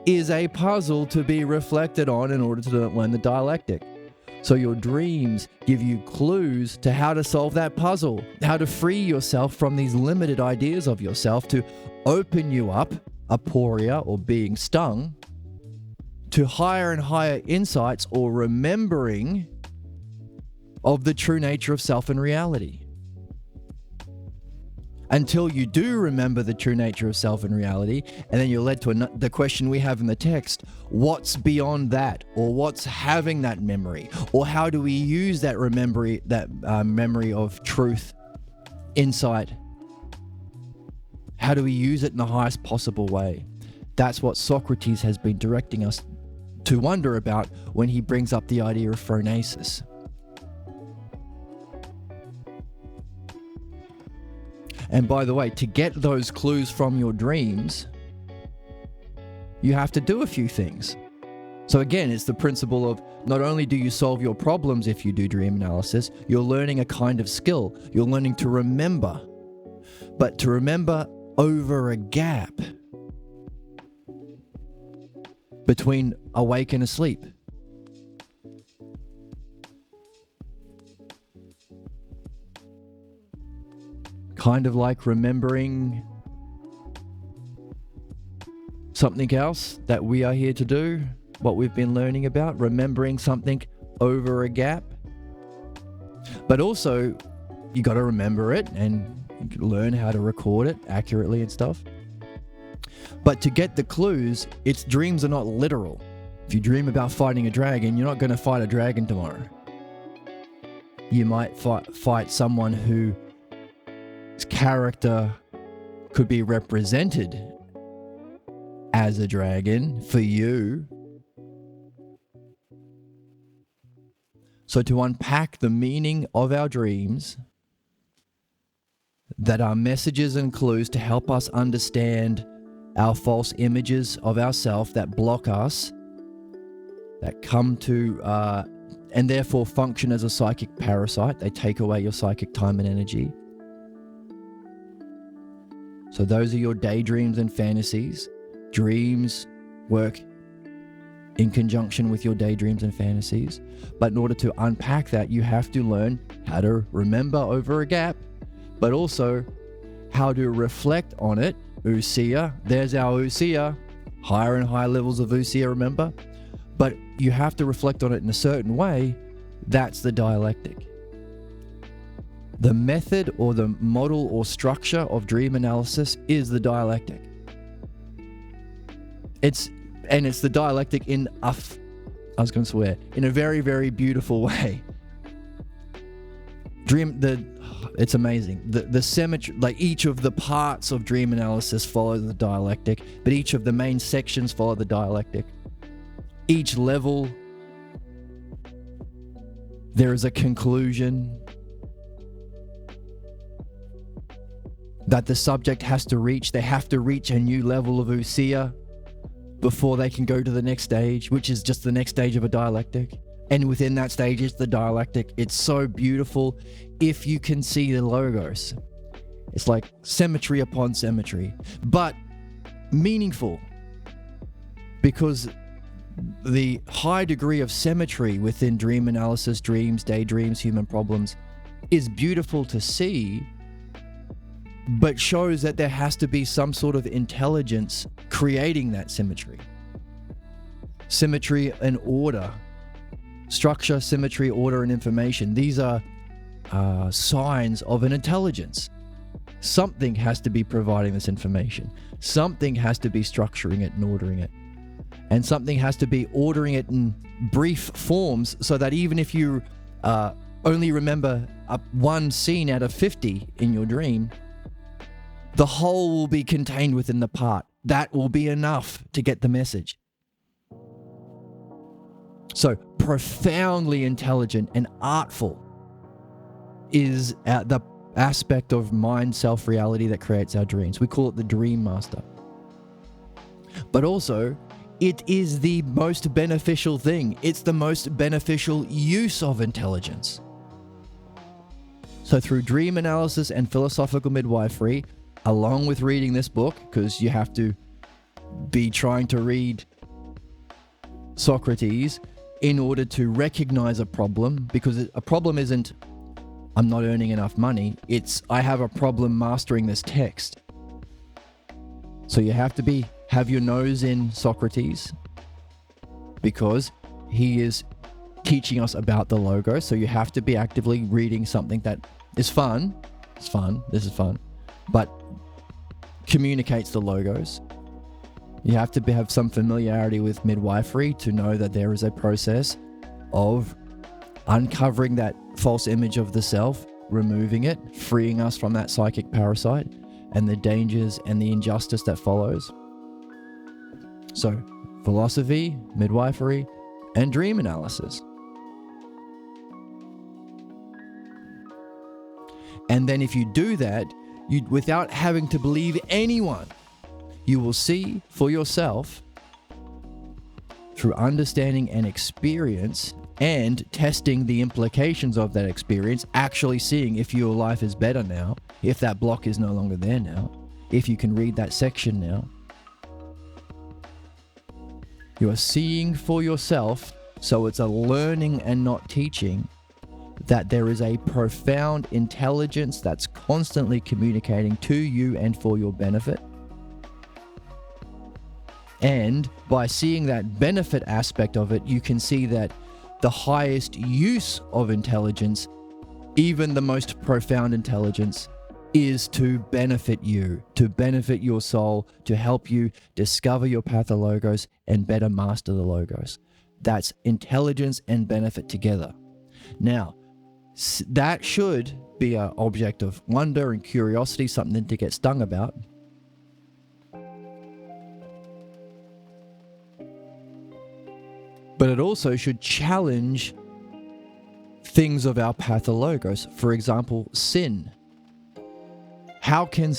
[SPEAKER 1] is a puzzle to be reflected on in order to learn the dialectic. So your dreams give you clues to how to solve that puzzle, how to free yourself from these limited ideas of yourself, to open you up, aporia or being stung, to higher and higher insights or remembering of the true nature of self and reality. Until you do remember the true nature of self and reality, and then you're led to the question we have in the text: what's beyond that, or what's having that memory, or how do we use that memory of truth, insight? How do we use it in the highest possible way? That's what Socrates has been directing us to wonder about when he brings up the idea of phronesis. And by the way, to get those clues from your dreams, you have to do a few things. So again, it's the principle of not only do you solve your problems if you do dream analysis, you're learning a kind of skill. You're learning to remember, but to remember over a gap between awake and asleep. Kind of like remembering something else that we are here to do, what we've been learning about, remembering something over a gap. But also, you got to remember it and you can learn how to record it accurately and stuff. But to get the clues, its dreams are not literal. If you dream about fighting a dragon, you're not going to fight a dragon tomorrow. You might fight someone whose character could be represented as a dragon for you. So to unpack the meaning of our dreams, that are messages and clues to help us understand our false images of ourselves that block us, that come to and therefore function as a psychic parasite. They take away your psychic time and energy. So those are your daydreams and fantasies. Dreams work in conjunction with your daydreams and fantasies. But in order to unpack that, you have to learn how to remember over a gap, but also how to reflect on it. Ousia, there's our ousia, higher and higher levels of ousia, remember? But you have to reflect on it in a certain way. That's the dialectic. The method or the model or structure of dream analysis is the dialectic. It's the dialectic in a very, very beautiful way. It's amazing. The symmetry, like each of the parts of dream analysis follow the dialectic, but each of the main sections follow the dialectic. Each level, there is a conclusion that the subject has to reach. They have to reach a new level of ousia before they can go to the next stage, which is just the next stage of a dialectic. And within that stage is the dialectic. It's so beautiful if you can see the logos. It's like symmetry upon symmetry, but meaningful, because the high degree of symmetry within dream analysis, dreams, daydreams, human problems is beautiful to see, but shows that there has to be some sort of intelligence creating that symmetry. Symmetry and order. Structure, symmetry, order, and information. These are signs of an intelligence. Something has to be providing this information. Something has to be structuring it and ordering it. And something has to be ordering it in brief forms so that even if you only remember one scene out of 50 in your dream, the whole will be contained within the part. That will be enough to get the message. So profoundly intelligent and artful is the aspect of mind self-reality that creates our dreams. We call it the dream master. But also, it is the most beneficial thing. It's the most beneficial use of intelligence. So through dream analysis and philosophical midwifery, along with reading this book, because you have to be trying to read Socrates in order to recognize a problem, because a problem isn't I'm not earning enough money, it's I have a problem mastering this text. So you have to have your nose in Socrates, because he is teaching us about the Logos. So you have to be actively reading something that is fun. It's fun. This is fun. But communicates the Logos. You have to have some familiarity with midwifery to know that there is a process of uncovering that false image of the self, removing it, freeing us from that psychic parasite and the dangers and the injustice that follows. So, philosophy, midwifery, and dream analysis. And then if you do that, without having to believe anyone, you will see for yourself, through understanding and experience and testing the implications of that experience, actually seeing if your life is better now, if that block is no longer there now, if you can read that section now. You are seeing for yourself, so it's a learning and not teaching, that there is a profound intelligence that's constantly communicating to you and for your benefit. And by seeing that benefit aspect of it, you can see that the highest use of intelligence, even the most profound intelligence, is to benefit you, to benefit your soul, to help you discover your path of Logos and better master the Logos. That's intelligence and benefit together. Now, that should be an object of wonder and curiosity, something to get stung about. But it also should challenge things of our path of Logos. For example, sin. How can a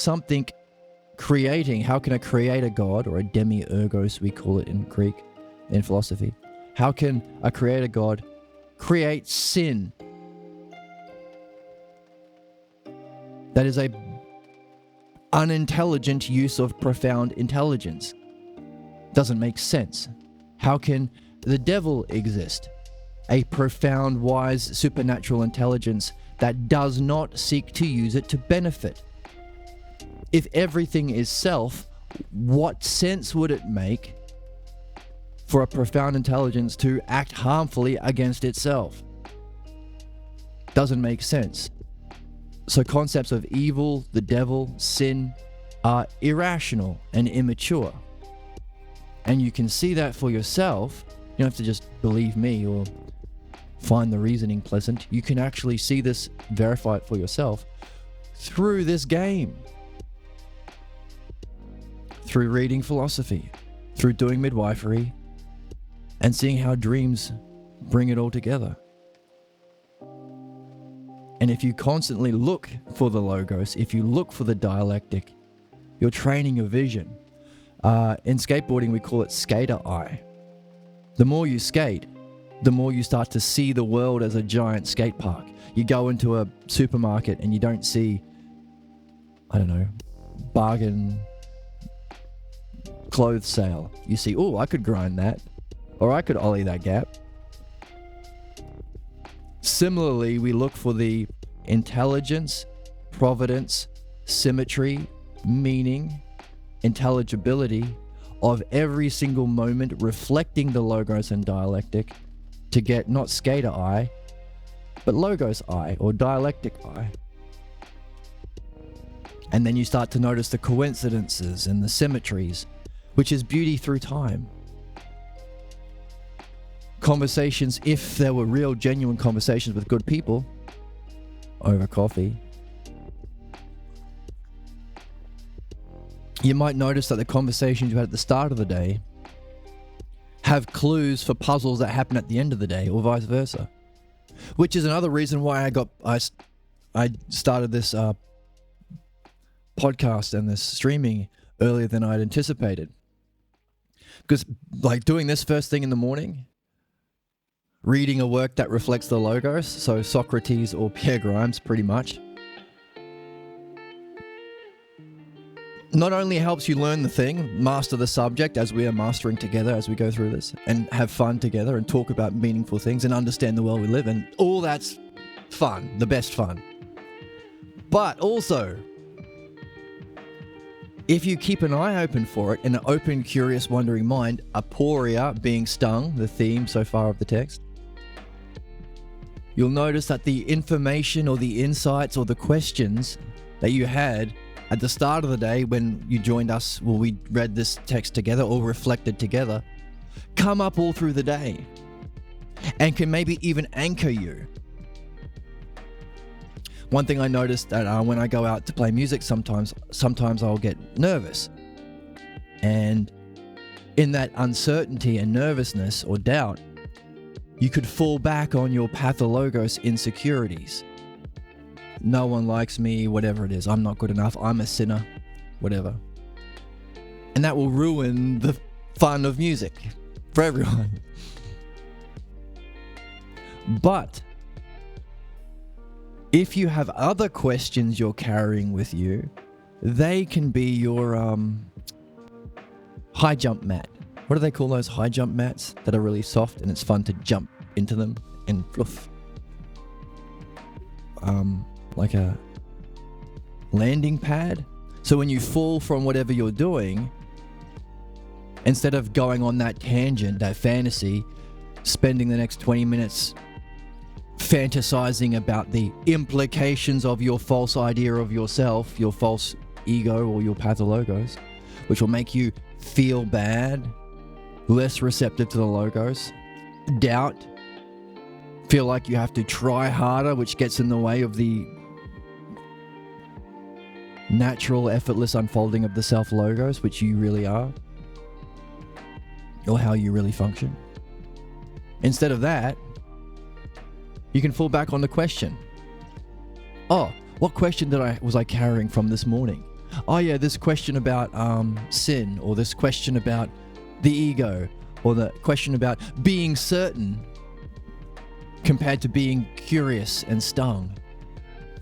[SPEAKER 1] creator god, or a demiurgos we call it in Greek, in philosophy, how can a creator god create sin? That is a unintelligent use of profound intelligence. Doesn't make sense. How can the devil exist? A profound, wise, supernatural intelligence that does not seek to use it to benefit. If everything is self, what sense would it make for a profound intelligence to act harmfully against itself? Doesn't make sense. So concepts of evil, the devil, sin are irrational and immature. And you can see that for yourself. You don't have to just believe me or find the reasoning pleasant. You can actually see this, verify it for yourself through this game. Through reading philosophy, through doing midwifery, and seeing how dreams bring it all together. And if you constantly look for the Logos, if you look for the dialectic, you're training your vision. In skateboarding, we call it skater eye. The more you skate, the more you start to see the world as a giant skate park. You go into a supermarket and you don't see, bargain clothes sale. You see, oh, I could grind that, or I could ollie that gap. Similarly, we look for the intelligence, providence, symmetry, meaning, intelligibility of every single moment, reflecting the Logos and dialectic, to get not skater eye, but Logos eye or dialectic eye. And then you start to notice the coincidences and the symmetries, which is beauty through time. Conversations, if there were real, genuine conversations with good people over coffee, you might notice that the conversations you had at the start of the day have clues for puzzles that happen at the end of the day, or vice versa. Which is another reason why I started this podcast and this streaming earlier than I'd anticipated. Because doing this first thing in the morning, reading a work that reflects the Logos, so Socrates or Pierre Grimes pretty much, not only helps you learn the thing, master the subject as we are mastering together as we go through this, and have fun together and talk about meaningful things and understand the world we live in. All that's fun, the best fun. But also, if you keep an eye open for it, and an open, curious, wondering mind, aporia being stung, the theme so far of the text, you'll notice that the information or the insights or the questions that you had at the start of the day when you joined us, well, we read this text together or reflected together, come up all through the day and can maybe even anchor you. One thing I noticed that when I go out to play music, sometimes I'll get nervous. And in that uncertainty and nervousness or doubt, you could fall back on your pathologos insecurities. No one likes me, whatever it is. I'm not good enough. I'm a sinner, whatever. And that will ruin the fun of music for everyone. But if you have other questions you're carrying with you, they can be your high jump mat. What do they call those high jump mats that are really soft and it's fun to jump into them and fluff? Like a landing pad. So when you fall from whatever you're doing, instead of going on that tangent, that fantasy, spending the next 20 minutes fantasizing about the implications of your false idea of yourself, your false ego or your pathologos, which will make you feel bad, less receptive to the logos, doubt, feel like you have to try harder, which gets in the way of the natural, effortless unfolding of the self-logos, which you really are, or how you really function. Instead of that, you can fall back on the question. Oh, what question was I carrying from this morning? Oh yeah, this question about sin, or this question about the ego, or the question about being certain compared to being curious and stung,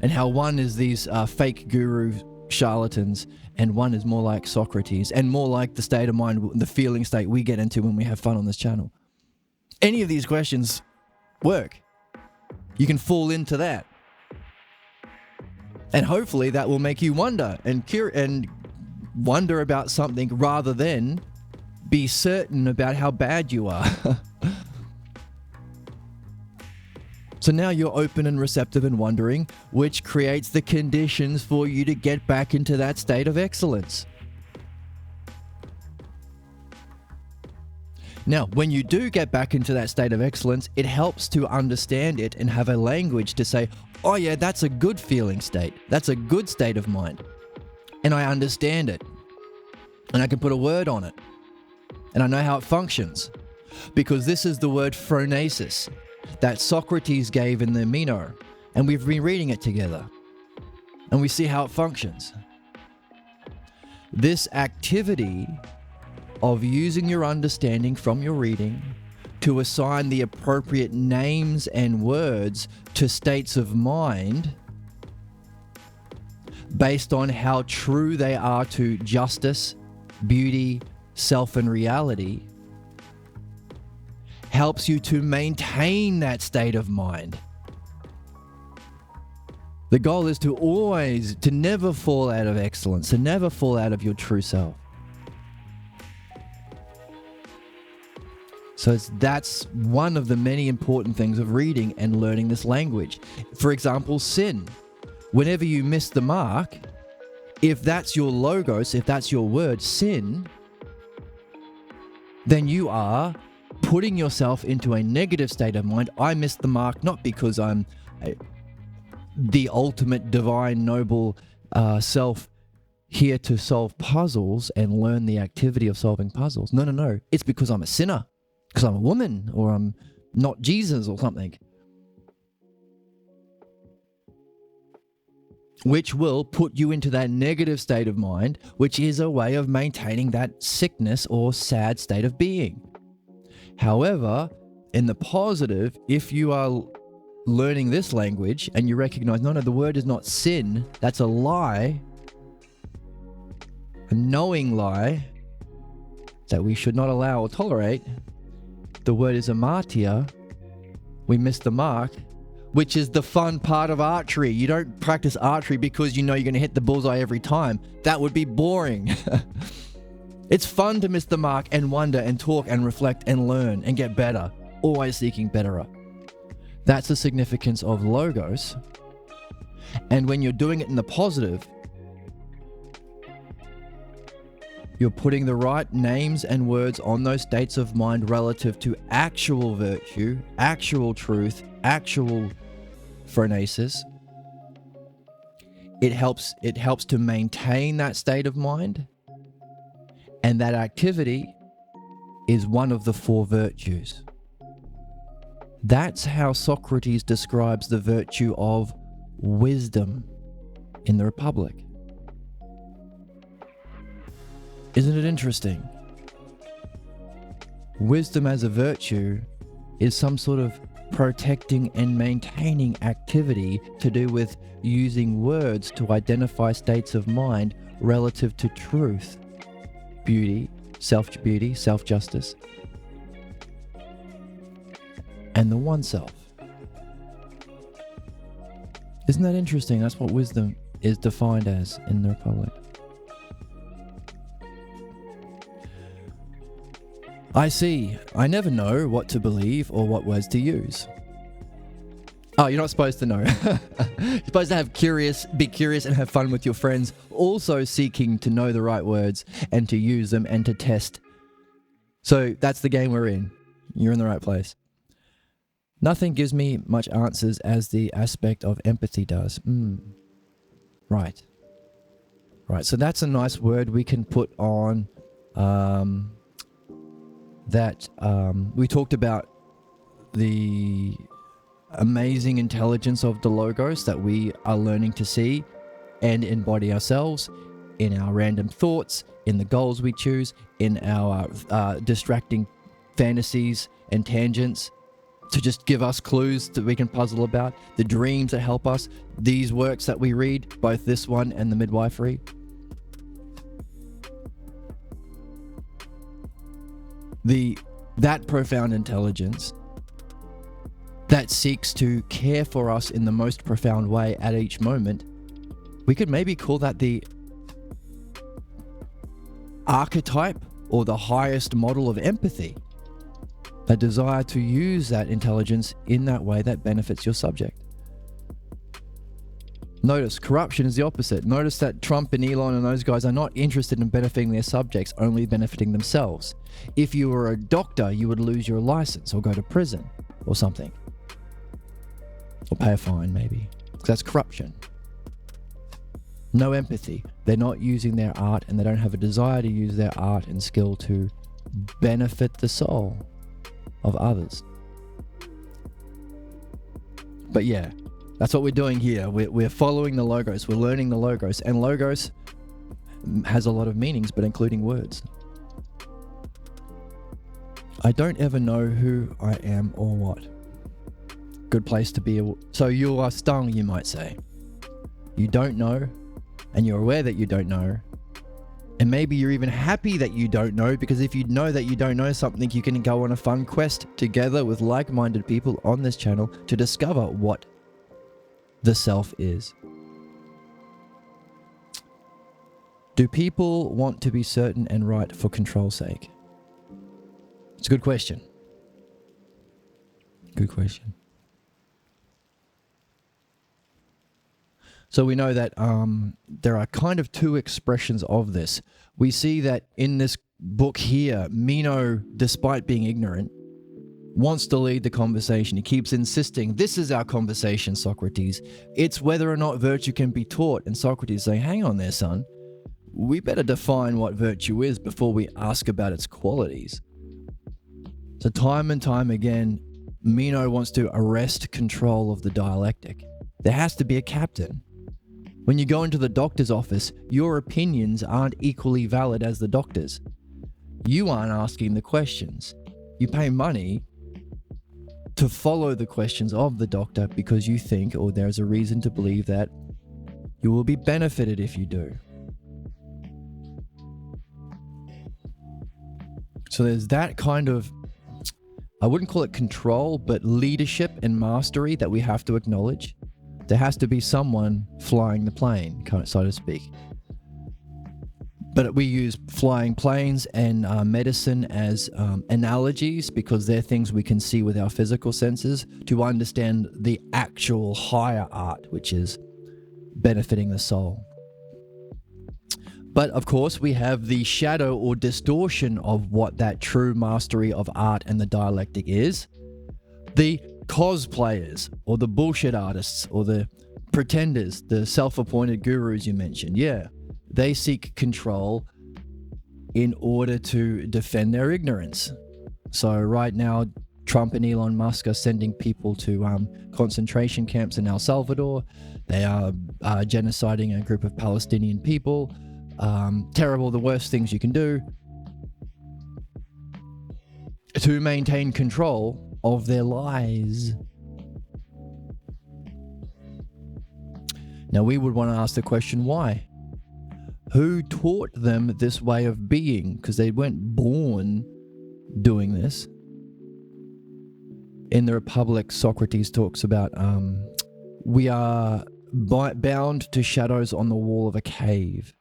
[SPEAKER 1] and how one is these fake guru charlatans and one is more like Socrates and more like the state of mind, the feeling state we get into when we have fun on this channel. Any of these questions work. You can fall into that, and hopefully that will make you wonder and wonder about something rather than be certain about how bad you are. So now you're open and receptive and wondering, which creates the conditions for you to get back into that state of excellence. Now, when you do get back into that state of excellence, it helps to understand it and have a language to say, oh yeah, that's a good feeling state. That's a good state of mind. And I understand it. And I can put a word on it. And I know how it functions. Because this is the word phronesis that Socrates gave in the Meno. And we've been reading it together. And we see how it functions. This activity of using your understanding from your reading to assign the appropriate names and words to states of mind based on how true they are to justice, beauty, self, and reality helps you to maintain that state of mind. The goal is to never fall out of excellence, to never fall out of your true self. So that's one of the many important things of reading and learning this language. For example, sin. Whenever you miss the mark, if that's your logos, if that's your word, sin, then you are putting yourself into a negative state of mind. I missed the mark not because I'm the ultimate divine noble self here to solve puzzles and learn the activity of solving puzzles. No. It's because I'm a sinner. Because I'm a woman, or I'm not Jesus or something. Which will put you into that negative state of mind, which is a way of maintaining that sickness or sad state of being. However, in the positive, if you are learning this language and you recognize, no, the word is not sin, that's a lie, a knowing lie that we should not allow or tolerate. The word is amartia. We miss the mark, which is the fun part of archery. You don't practice archery because you know you're going to hit the bullseye every time. That would be boring. It's fun to miss the mark and wonder and talk and reflect and learn and get better, always seeking betterer. That's the significance of logos. And when you're doing it in the positive, you're putting the right names and words on those states of mind relative to actual virtue, actual truth, actual phronesis. It helps to maintain that state of mind. And that activity is one of the 4 virtues. That's how Socrates describes the virtue of wisdom in the Republic. Isn't it interesting? Wisdom as a virtue is some sort of protecting and maintaining activity to do with using words to identify states of mind relative to truth, beauty, self-justice, and the oneself. Isn't that interesting? That's what wisdom is defined as in the Republic. I see. I never know what to believe or what words to use. Oh, you're not supposed to know. You're supposed to be curious and have fun with your friends, also seeking to know the right words and to use them and to test. So that's the game we're in. You're in the right place. Nothing gives me much answers as the aspect of empathy does. Right. So that's a nice word we can put on we talked about the amazing intelligence of the logos that we are learning to see and embody ourselves in our random thoughts, in the goals we choose, in our distracting fantasies and tangents to just give us clues that we can puzzle about, the dreams that help us, these works that we read, both this one and the midwifery. That profound intelligence that seeks to care for us in the most profound way at each moment, we could maybe call that the archetype or the highest model of empathy, a desire to use that intelligence in that way that benefits your subject. Notice, corruption is the opposite. Notice that Trump and Elon and those guys are not interested in benefiting their subjects, only benefiting themselves. If you were a doctor, you would lose your license or go to prison or something. Or pay a fine, maybe. Because that's corruption. No empathy. They're not using their art, and they don't have a desire to use their art and skill to benefit the soul of others. But yeah, that's what we're doing here. We're following the logos. We're learning the logos. And logos has a lot of meanings, but including words. I don't ever know who I am or what. Good place to be. So you are stung, you might say. You don't know, and you're aware that you don't know. And maybe you're even happy that you don't know, because if you know that you don't know something, you can go on a fun quest together with like-minded people on this channel to discover what the self is. Do people want to be certain and right for control's sake? It's a good question. Good question. So we know that there are kind of 2 expressions of this. We see that in this book here, Meno, despite being ignorant, wants to lead the conversation. He keeps insisting, this is our conversation, Socrates. It's whether or not virtue can be taught. And Socrates is saying, hang on there, son. We better define what virtue is before we ask about its qualities. So time and time again, Meno wants to arrest control of the dialectic. There has to be a captain. When you go into the doctor's office, your opinions aren't equally valid as the doctor's. You aren't asking the questions. You pay money to follow the questions of the doctor because you think, or there's a reason to believe that you will be benefited if you do. So there's that kind of, I wouldn't call it control, but leadership and mastery that we have to acknowledge. There has to be someone flying the plane, so to speak. But we use flying planes and medicine as analogies because they're things we can see with our physical senses to understand the actual higher art, which is benefiting the soul. But of course, we have the shadow or distortion of what that true mastery of art and the dialectic is. The cosplayers, or the bullshit artists, or the pretenders, the self-appointed gurus you mentioned. Yeah, they seek control in order to defend their ignorance. So right now, Trump and Elon Musk are sending people to concentration camps in El Salvador. They are genociding a group of Palestinian people. Terrible, the worst things you can do to maintain control of their lies. Now we would want to ask the question, why? Who taught them this way of being? Because they weren't born doing this. In the Republic, Socrates talks about we are bound to shadows on the wall of a cave,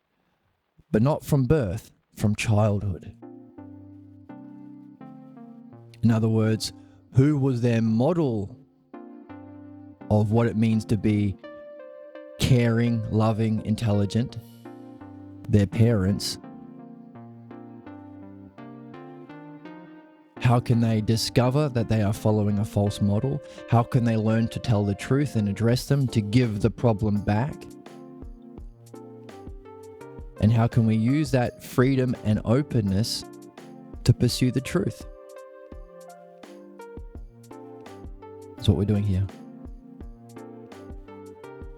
[SPEAKER 1] but not from birth, from childhood. In other words, who was their model of what it means to be caring, loving, intelligent? Their parents. How can they discover that they are following a false model? How can they learn to tell the truth and address them, to give the problem back? And how can we use that freedom and openness to pursue the truth? That's what we're doing here.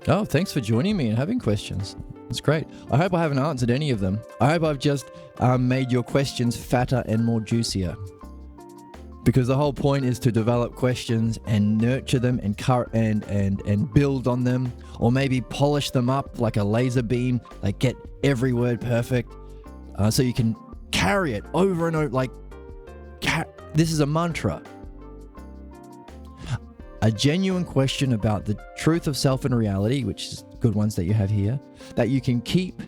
[SPEAKER 1] Oh, thanks for joining me and having questions. That's great. I hope I haven't answered any of them. I hope I've just made your questions fatter and more juicier. Because the whole point is to develop questions and nurture them and build on them, or maybe polish them up like a laser beam, like get every word perfect, so you can carry it over and over. This is a mantra. A genuine question about the truth of self and reality, which is good ones that you have here, that you can keep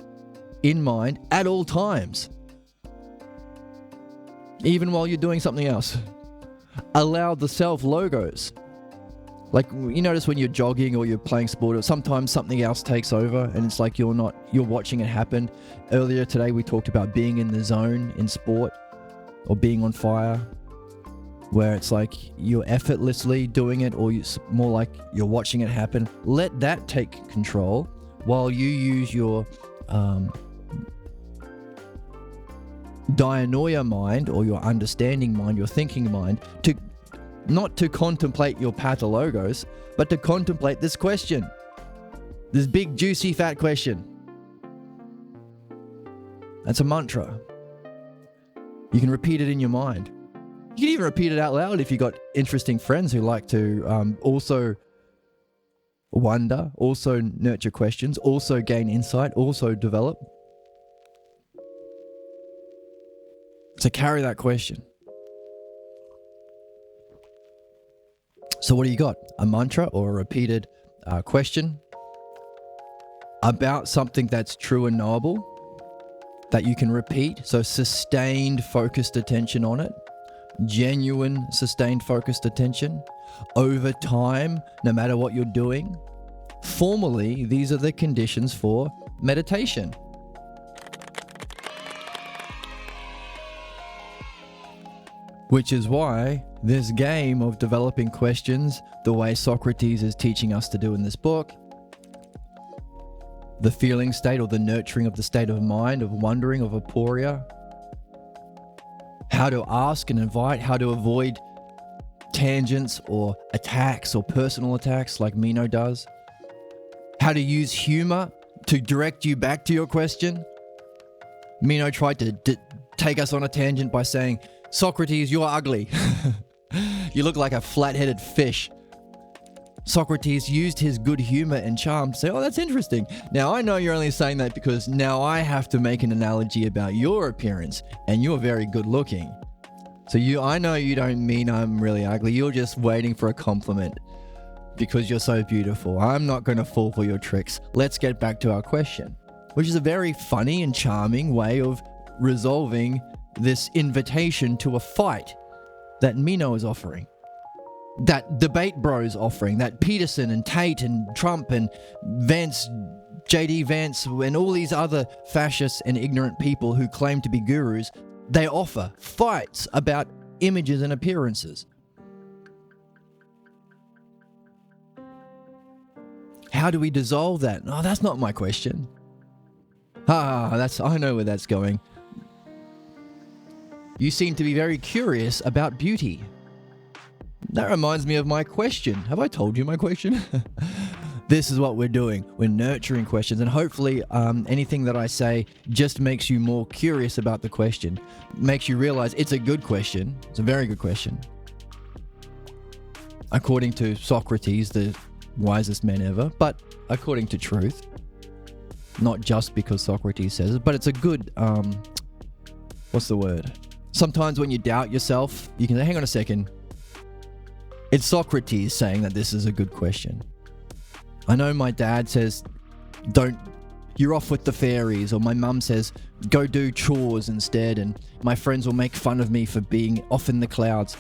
[SPEAKER 1] in mind at all times, even while you're doing something else. Allow the self logos. Like, you notice when you're jogging or you're playing sport, or sometimes something else takes over and it's like you're watching it happen. Earlier today we talked about being in the zone in sport, or being on fire, where it's like you're effortlessly doing it, or more like you're watching it happen. Let that take control while you use your dianoia mind, or your understanding mind, your thinking mind, to not to contemplate your pathologos, but to contemplate this question, this big juicy fat question. That's a mantra. You can repeat it in your mind. You can even repeat it out loud if you've got interesting friends who like to also wonder, also nurture questions, also gain insight, also develop. So carry that question. So what do you got? A mantra or a repeated question about something that's true and knowable that you can repeat. So sustained, focused attention on it. Genuine, sustained, focused attention over time, no matter what you're doing. Formally, these are the conditions for meditation. Which is why this game of developing questions, the way Socrates is teaching us to do in this book, the feeling state or the nurturing of the state of mind, of wondering, of aporia, how to ask and invite, how to avoid tangents or attacks or personal attacks like Meno does, how to use humor to direct you back to your question. Meno tried to take us on a tangent by saying, Socrates, you're ugly. You look like a flat-headed fish. Socrates used his good humor and charm to say, oh, that's interesting. Now, I know you're only saying that because now I have to make an analogy about your appearance, and you're very good looking. So I know you don't mean I'm really ugly. You're just waiting for a compliment because you're so beautiful. I'm not going to fall for your tricks. Let's get back to our question, which is a very funny and charming way of resolving this invitation to a fight that Meno is offering, that Debate Bros offering, that Peterson and Tate and Trump and Vance, JD Vance, and all these other fascists and ignorant people who claim to be gurus, they offer fights about images and appearances. How do we dissolve that? Oh, that's not my question. I know where that's going. You seem to be very curious about beauty. That reminds me of my question. Have I told you my question? This is what we're doing. We're nurturing questions, and hopefully anything that I say just makes you more curious about the question, makes you realize it's a good question. It's a very good question. According to Socrates, the wisest man ever, but according to truth. Not just because Socrates says it, but it's a good, what's the word? Sometimes when you doubt yourself, you can say, hang on a second. It's Socrates saying that this is a good question. I know my dad says, you're off with the fairies, or my mum says, go do chores instead, and my friends will make fun of me for being off in the clouds.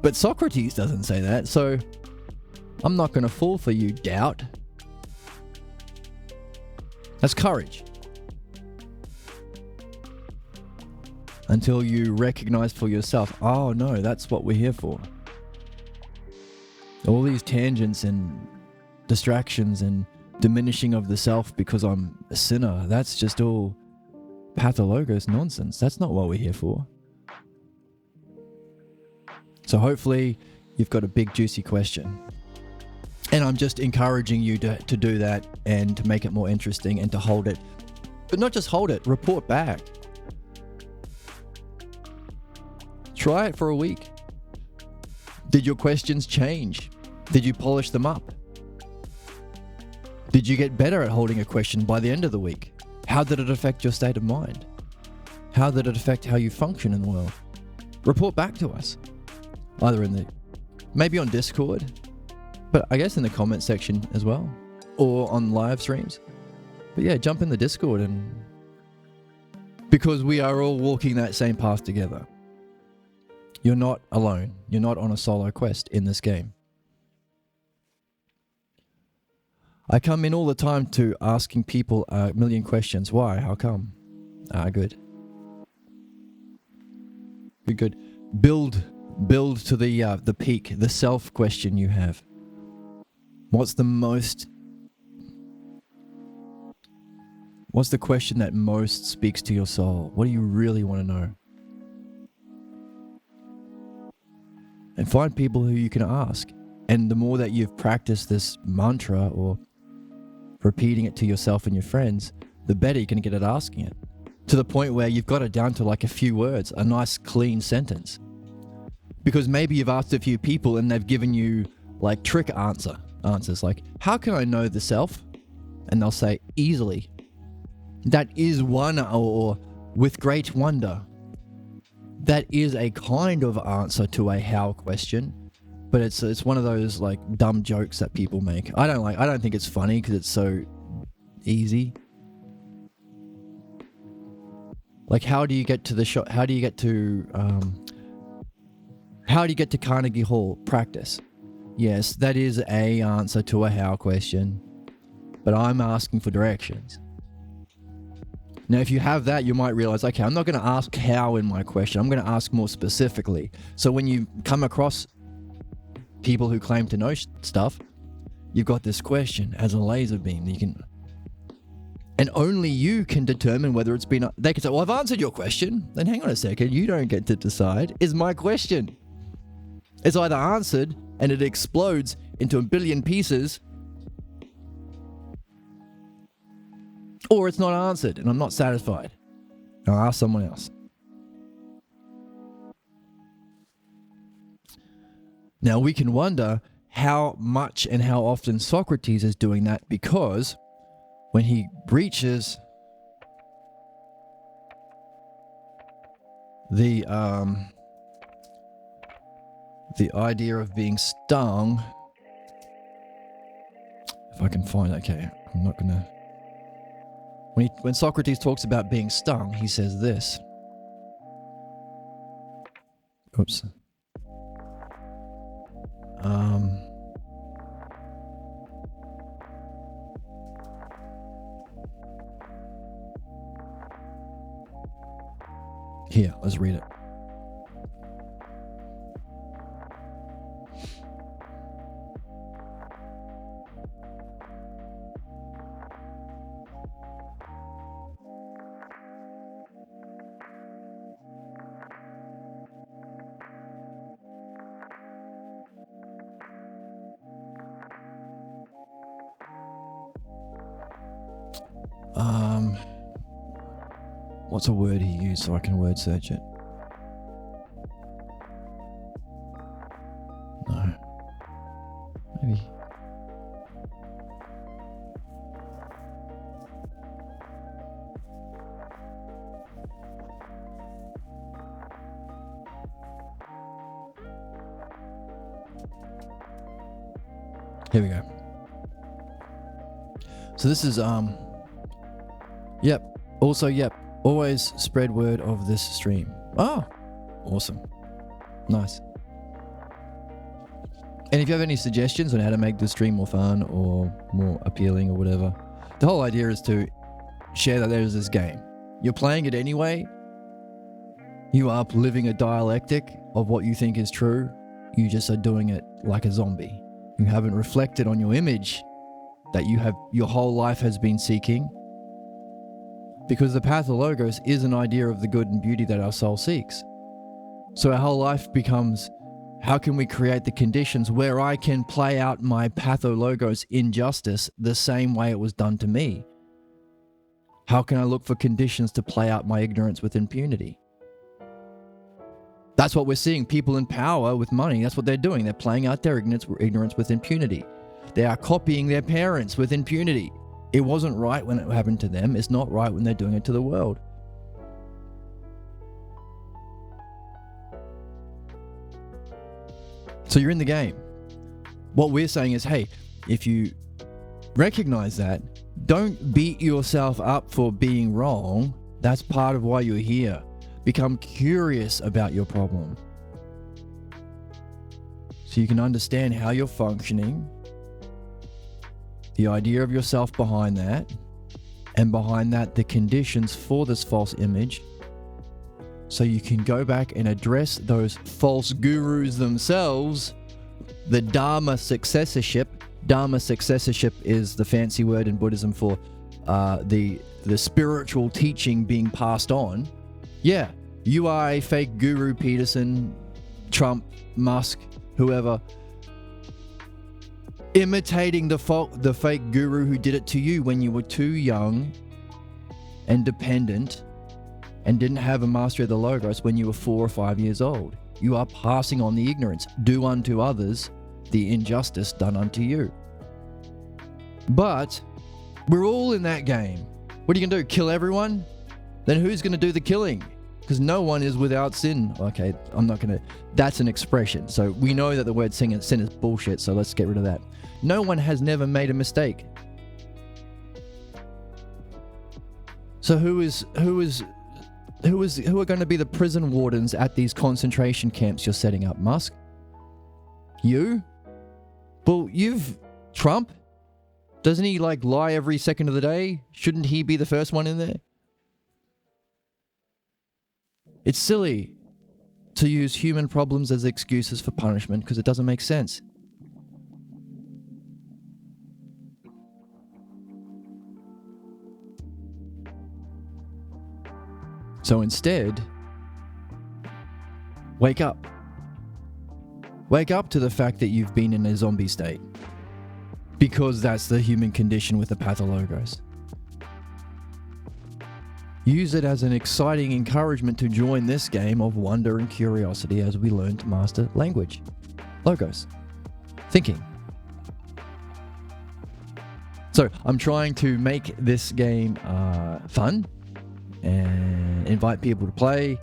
[SPEAKER 1] But Socrates doesn't say that, so I'm not going to fall for you, doubt. That's courage. Until you recognize for yourself, oh no, that's what we're here for. All these tangents and distractions and diminishing of the self because I'm a sinner, that's just all pathologos nonsense. That's not what we're here for. So hopefully you've got a big juicy question. And I'm just encouraging you to do that and to make it more interesting and to hold it. But not just hold it, report back. Try it for a week. Did your questions change? Did you polish them up? Did you get better at holding a question by the end of the week? How did it affect your state of mind? How did it affect how you function in the world? Report back to us. Either maybe on Discord, but I guess in the comment section as well, or on live streams. But yeah, jump in the Discord, because we are all walking that same path together. You're not alone. You're not on a solo quest in this game. I come in all the time to asking people a million questions. Why? How come? Good. Good. Build to the peak, the self question you have. What's the question that most speaks to your soul? What do you really want to know? And find people who you can ask. And the more that you've practiced this mantra or repeating it to yourself and your friends, the better you can get at asking it. To the point where you've got it down to like a few words, a nice clean sentence. Because maybe you've asked a few people and they've given you like trick answers like, how can I know the self? And they'll say, easily. That is one, or with great wonder. That is a kind of answer to a how question, but it's one of those like dumb jokes that people make. I don't think it's funny because it's so easy. Like, how do you get to the shop? How do you get to Carnegie Hall? Practice. Yes, that is a answer to a how question, but I'm asking for directions. Now, if you have that, you might realize, okay, I'm not going to ask how in my question. I'm going to ask more specifically. So when you come across people who claim to know stuff, you've got this question as a laser beam that you can, and only you can determine whether it's been. They can say, well, I've answered your question. Then hang on a second, you don't get to decide. Is my question? It's either answered and it explodes into a billion pieces, or it's not answered and I'm not satisfied. I'll ask someone else. Now we can wonder how much and how often Socrates is doing that, because when he reaches the The idea of being stung. If I can find, okay, I'm not gonna. When Socrates talks about being stung, he says this. Oops. Here, let's read it. What's a word he used so I can word search it? No. Maybe. Here we go. So this is yep. Also, yep. Always spread word of this stream. Oh, awesome. Nice. And if you have any suggestions on how to make the stream more fun or more appealing or whatever, the whole idea is to share that there's this game. You're playing it anyway. You are living a dialectic of what you think is true. You just are doing it like a zombie. You haven't reflected on your image that your whole life has been seeking. Because the pathologos is an idea of the good and beauty that our soul seeks. So our whole life becomes, how can we create the conditions where I can play out my pathologos injustice the same way it was done to me? How can I look for conditions to play out my ignorance with impunity? That's what we're seeing. People in power with money, that's what they're doing. They're playing out their ignorance with impunity. They are copying their parents with impunity. It wasn't right when it happened to them. It's not right when they're doing it to the world. So you're in the game. What we're saying is, hey, if you recognize that, don't beat yourself up for being wrong. That's part of why you're here. Become curious about your problem. So you can understand how you're functioning, the idea of yourself behind that, and behind that, the conditions for this false image, so you can go back and address those false gurus themselves, the Dharma successorship. Dharma successorship is the fancy word in Buddhism for the spiritual teaching being passed on. Yeah, you are a fake guru, Peterson, Trump, Musk, whoever, imitating the fake guru who did it to you when you were too young and dependent and didn't have a mastery of the Logos when you were 4 or 5 years old. You are passing on the ignorance. Do unto others the injustice done unto you. But we're all in that game. What are you going to do? Kill everyone? Then who's going to do the killing? Because no one is without sin. Okay, I'm not going to... That's an expression. So we know that the word sin is bullshit, so let's get rid of that. No one has never made a mistake. So who are going to be the prison wardens at these concentration camps you're setting up, Musk? You? Well, Trump? Doesn't he lie every second of the day? Shouldn't he be the first one in there? It's silly to use human problems as excuses for punishment because it doesn't make sense. So instead, wake up. Wake up to the fact that you've been in a zombie state. Because that's the human condition with the pathologos. Use it as an exciting encouragement to join this game of wonder and curiosity as we learn to master language, logos, thinking. So I'm trying to make this game fun and invite people to play.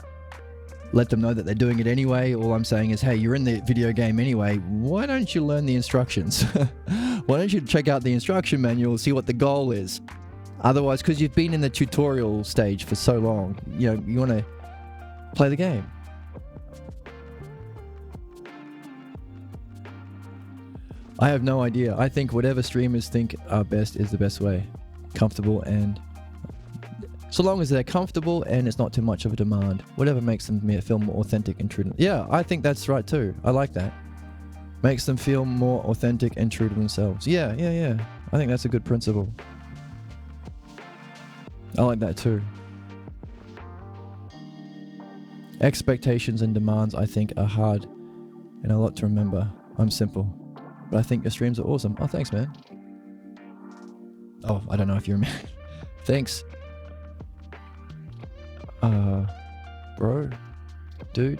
[SPEAKER 1] let them know that they're doing it anyway. All I'm saying is, hey, you're in the video game anyway. Why don't you learn the instructions? Why don't you check out the instruction manual, see what the goal is? Otherwise, because you've been in the tutorial stage for so long, you know, you want to play the game. I have no idea. I think whatever streamers think are best is the best way. Comfortable, and so long as they're comfortable and it's not too much of a demand, whatever makes them feel more authentic and true. Yeah, I think that's right too. I like that. Makes them feel more authentic and true to themselves. Yeah. I think that's a good principle. I like that too. Expectations and demands, I think, are hard and a lot to remember. I'm simple, but I think your streams are awesome. Oh, thanks, man. Oh, I don't know if you're a man. Thanks. Bro, dude,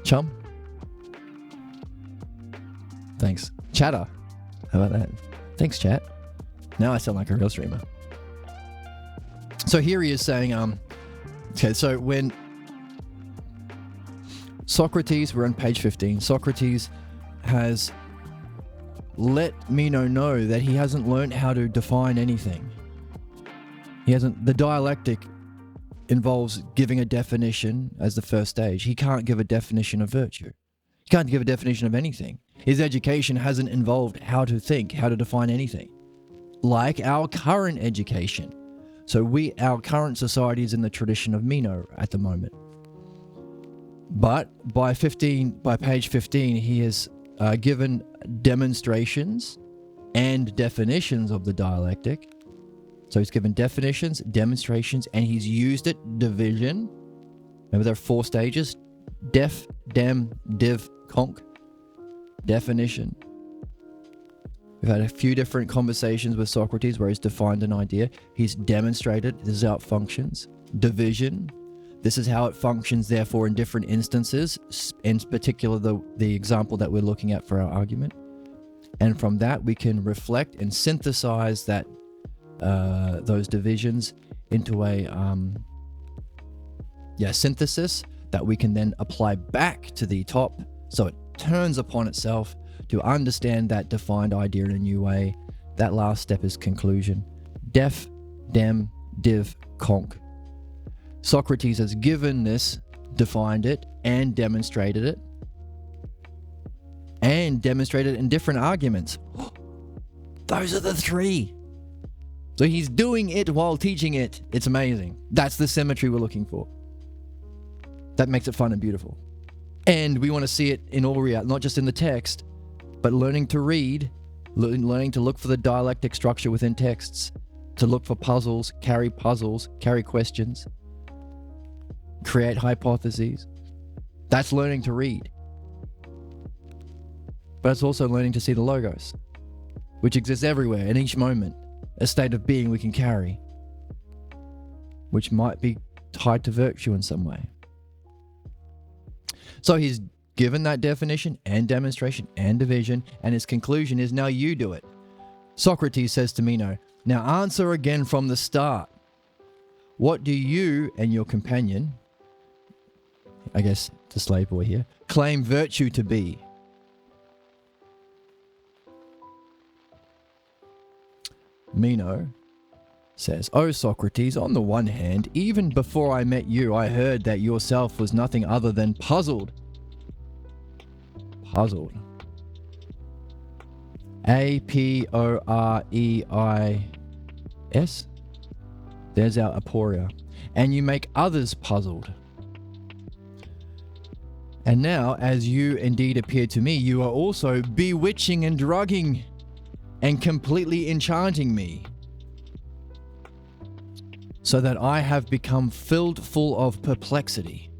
[SPEAKER 1] chum. Thanks. Chatter. How about that? Thanks, chat. Now I sound like a real streamer. So here he is saying, okay, so when Socrates, we're on page 15, Socrates has let Meno know that he hasn't learned how to define anything. The dialectic involves giving a definition as the first stage. He can't give a definition of virtue. He can't give a definition of anything. His education hasn't involved how to think, how to define anything. Like our current education. So our current society is in the tradition of Meno at the moment. But by page 15, he has given demonstrations and definitions of the dialectic. So he's given definitions, demonstrations, and he's used it, division. Remember there are 4 stages? Def, dem, div, conc. Definition. We've had a few different conversations with Socrates where he's defined an idea. He's demonstrated this is how it functions. Division. This is how it functions, therefore, in different instances, in particular the example that we're looking at for our argument. And from that, we can reflect and synthesize that those divisions into a synthesis that we can then apply back to the top, so it turns upon itself to understand that defined idea in a new way. That last step is conclusion. Def, dem, div, conc. Socrates has given this, defined it, and demonstrated it. And demonstrated in different arguments. Those are the 3. So he's doing it while teaching it. It's amazing. That's the symmetry we're looking for. That makes it fun and beautiful. And we want to see it in all reality, not just in the text, but learning to read, learning to look for the dialectic structure within texts, to look for puzzles, carry questions, create hypotheses. That's learning to read. But it's also learning to see the logos, which exists everywhere in each moment, a state of being we can carry, which might be tied to virtue in some way. So he's given that definition and demonstration and division, and his conclusion is, now you do it. Socrates says to Meno, now answer again from the start. What do you and your companion, I guess the slave boy here, claim virtue to be? Meno says, "O Socrates, on the one hand, even before I met you, I heard that yourself was nothing other than puzzled." Puzzled. A-P-O-R-E-I-S. There's our aporia. And you make others puzzled. And now, as you indeed appear to me, you are also bewitching and drugging and completely enchanting me, so that I have become filled full of perplexity.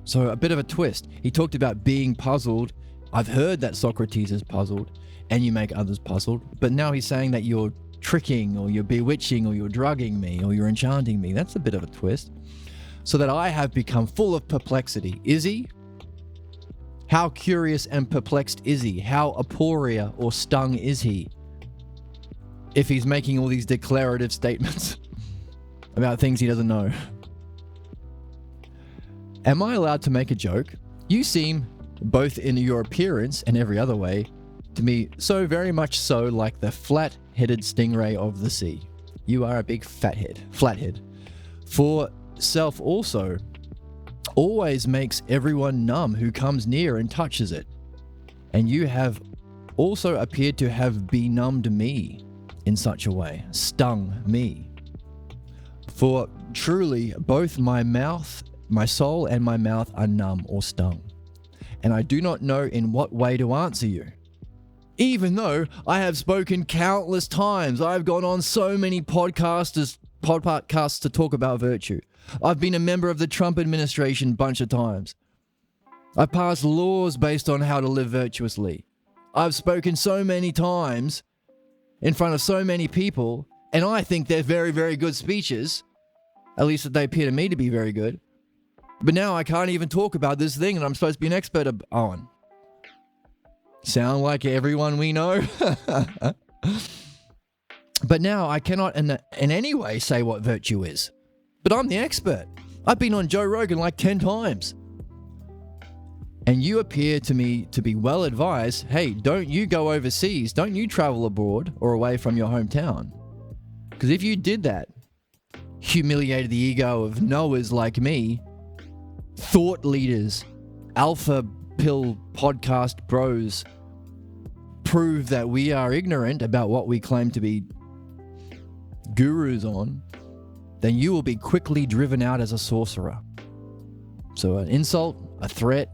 [SPEAKER 1] So a bit of a twist. He talked about being puzzled. I've heard that Socrates is puzzled, and you make others puzzled. But now he's saying that you're tricking, or you're bewitching, or you're drugging me, or you're enchanting me. That's a bit of a twist. So that I have become full of perplexity. Is he? How curious and perplexed is he? How aporia or stung is he? If he's making all these declarative statements about things he doesn't know. Am I allowed to make a joke? You seem, both in your appearance and every other way, to me so very much so like the flat-headed stingray of the sea. You are a big flathead. For self also always makes everyone numb who comes near and touches it. And you have also appeared to have benumbed me in such a way, stung me. For truly both my soul and my mouth are numb or stung. And I do not know in what way to answer you. Even though I have spoken countless times, I've gone on so many podcasts to talk about virtue. I've been a member of the Trump administration a bunch of times. I've passed laws based on how to live virtuously. I've spoken so many times in front of so many people, and I think they're very, very good speeches. At least they appear to me to be very good. But now I can't even talk about this thing that I'm supposed to be an expert on. Sound like everyone we know? But now I cannot in any way say what virtue is. But I'm the expert. I've been on Joe Rogan like 10 times. And you appear to me to be well advised, hey, don't you go overseas, don't you travel abroad or away from your hometown. Because if you did that, humiliated the ego of knowers like me, thought leaders, alpha pill podcast bros, prove that we are ignorant about what we claim to be gurus on, then you will be quickly driven out as a sorcerer. So an insult, a threat.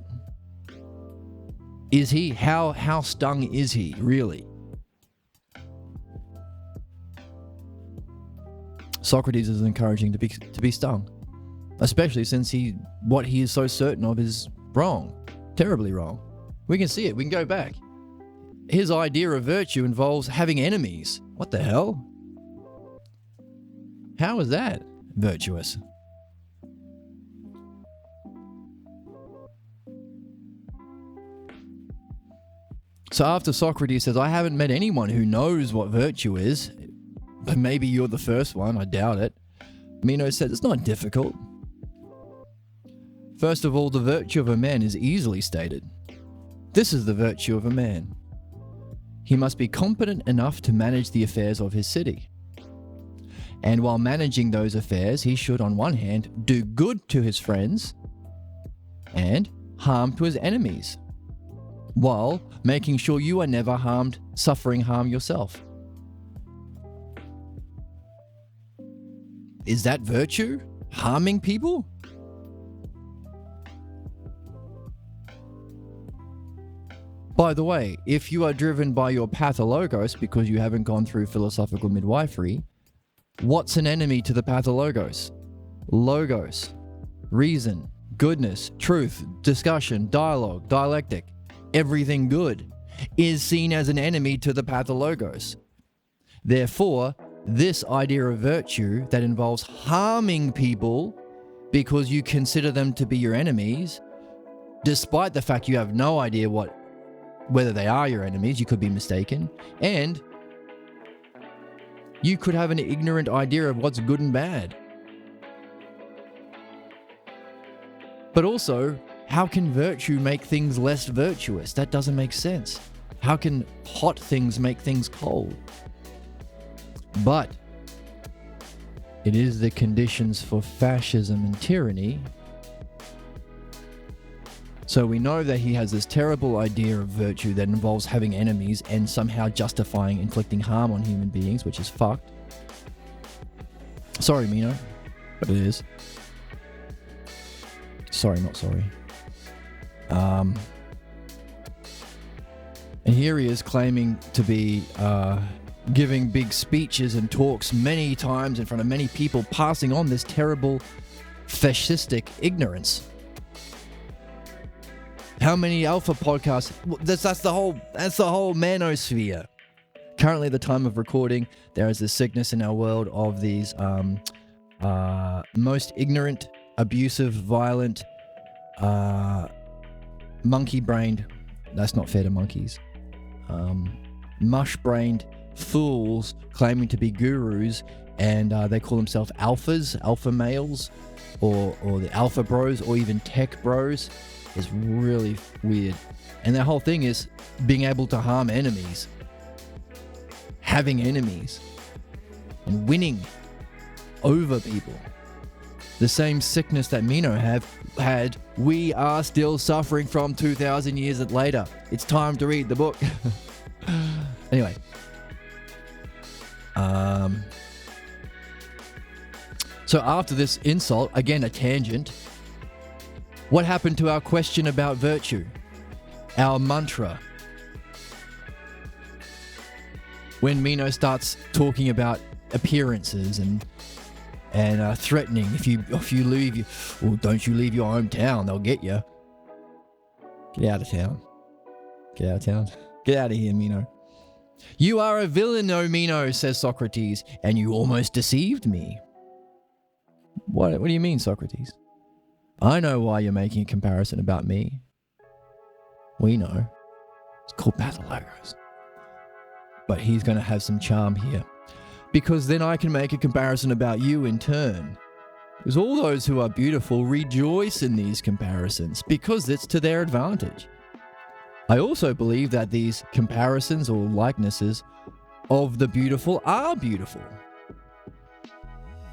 [SPEAKER 1] Is he? How stung is he, really? Socrates is encouraging to be stung, especially since what he is so certain of is wrong, terribly wrong. We can see it. We can go back. His idea of virtue involves having enemies. What the hell? How is that virtuous? So after Socrates says, I haven't met anyone who knows what virtue is, but maybe you're the first one, I doubt it. Meno said, it's not difficult. First of all, the virtue of a man is easily stated. This is the virtue of a man. He must be competent enough to manage the affairs of his city. And while managing those affairs, he should, on one hand, do good to his friends and harm to his enemies, while making sure you are never suffering harm yourself. Is that virtue? Harming people? By the way, if you are driven by your pathologos because you haven't gone through philosophical midwifery, what's an enemy to the pathologos? Logos, reason, goodness, truth, discussion, dialogue, dialectic, everything good is seen as an enemy to the pathologos. Therefore, this idea of virtue that involves harming people because you consider them to be your enemies, despite the fact you have no idea whether they are your enemies, you could be mistaken, and you could have an ignorant idea of what's good and bad. But also, how can virtue make things less virtuous? That doesn't make sense. How can hot things make things cold? But it is the conditions for fascism and tyranny. So we know that he has this terrible idea of virtue that involves having enemies and somehow justifying inflicting harm on human beings, which is fucked. Sorry, Meno, but it is. Sorry, not sorry. And here he is claiming to be giving big speeches and talks many times in front of many people, passing on this terrible fascistic ignorance. How many alpha podcasts? That's the whole manosphere. Currently, at the time of recording, there is this sickness in our world of these most ignorant, abusive, violent, monkey-brained. That's not fair to monkeys. Mush-brained fools claiming to be gurus and they call themselves alpha males, or the alpha bros, or even tech bros. Is really weird. And their whole thing is being able to harm enemies, having enemies, and winning over people. The same sickness that Meno had, we are still suffering from 2,000 years later. It's time to read the book. Anyway. So after this insult, again a tangent, what happened to our question about virtue? Our mantra? When Meno starts talking about appearances and threatening, if you leave, well, don't you leave your hometown, they'll get you. Get out of town. Get out of town. Get out of here, Meno. You are a villain, O Meno, says Socrates, and you almost deceived me. What do you mean, Socrates? I know why you're making a comparison about me. We know. It's called Battle Logos. But he's going to have some charm here. Because then I can make a comparison about you in turn. Because all those who are beautiful rejoice in these comparisons, because it's to their advantage. I also believe that these comparisons or likenesses of the beautiful are beautiful.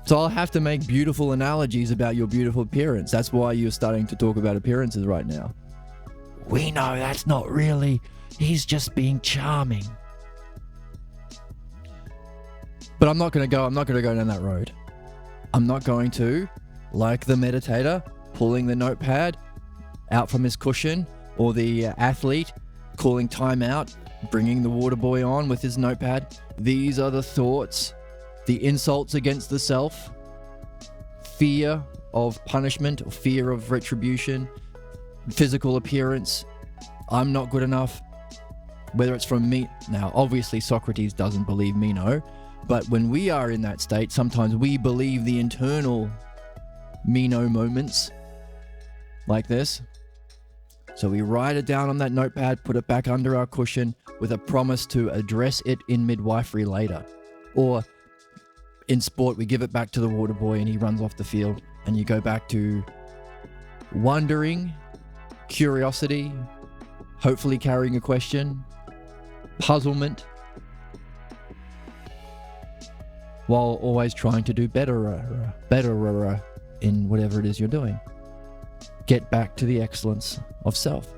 [SPEAKER 1] So I'll have to make beautiful analogies about your beautiful appearance. That's why you're starting to talk about appearances right now. We know that's not really. He's just being charming. But I'm not going to go down that road. I'm not going to, like the meditator, pulling the notepad out from his cushion, or the athlete calling time out, bringing the water boy on with his notepad. These are the thoughts, the insults against the self, fear of punishment or fear of retribution, physical appearance. I'm not good enough. Whether it's from me. Now, obviously Socrates doesn't believe Meno, but when we are in that state, sometimes we believe the internal Meno moments like this. So we write it down on that notepad, put it back under our cushion with a promise to address it in midwifery later. Or in sport, we give it back to the water boy and he runs off the field, and you go back to wondering, curiosity, hopefully carrying a question, puzzlement, while always trying to do better in whatever it is you're doing. Get back to the excellence of self.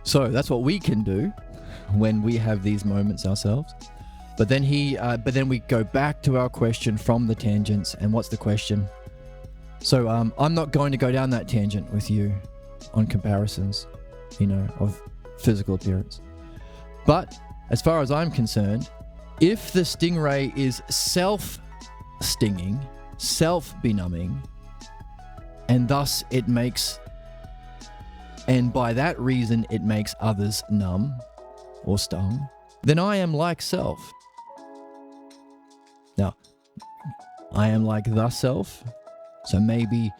[SPEAKER 1] So that's what we can do when we have these moments ourselves. But then we go back to our question from the tangents. And what's the question? So I'm not going to go down that tangent with you on comparisons, of physical appearance. But as far as I'm concerned, if the stingray is self-stinging, self-benumbing, and thus and by that reason it makes others numb or stung, then I am like self. Now, I am like the self, so maybe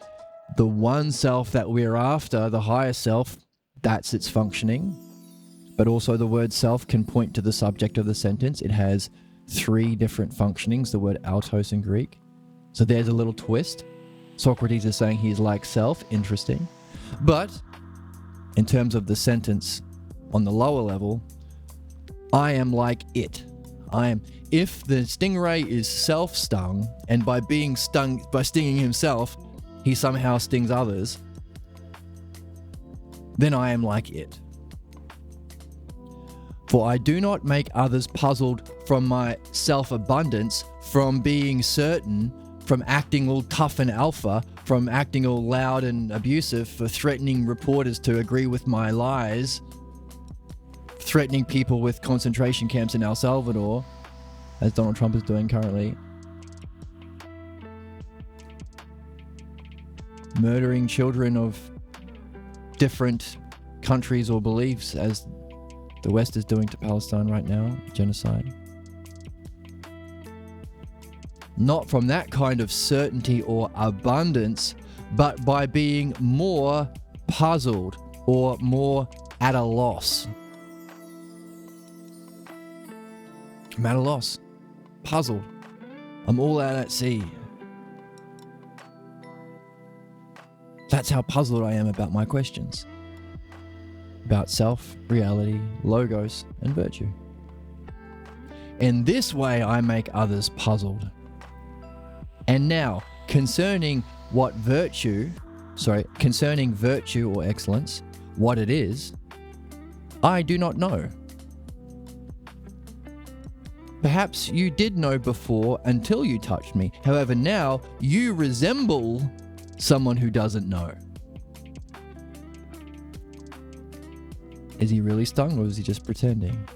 [SPEAKER 1] the one self that we're after, the higher self, that's its functioning. But also the word self can point to the subject of the sentence. It has 3 different functionings, the word autos in Greek. So there's a little twist. Socrates is saying he's like self, interesting. But in terms of the sentence on the lower level, I am like it. If the stingray is self-stung, and by stinging himself, he somehow stings others, then I am like it. For I do not make others puzzled from my self-abundance, from being certain, from acting all tough and alpha, from acting all loud and abusive, for threatening reporters to agree with my lies, threatening people with concentration camps in El Salvador, as Donald Trump is doing currently, murdering children of different countries or beliefs, as the West is doing to Palestine right now, genocide. Not from that kind of certainty or abundance, but by being more puzzled or more at a loss. I'm at a loss. Puzzled. I'm all out at sea. That's how puzzled I am about my questions. About self, reality, logos, and virtue. In this way, I make others puzzled. And now, concerning virtue or excellence, what it is, I do not know. Perhaps you did know before until you touched me. However, now you resemble someone who doesn't know. Is he really stung, or is he just pretending?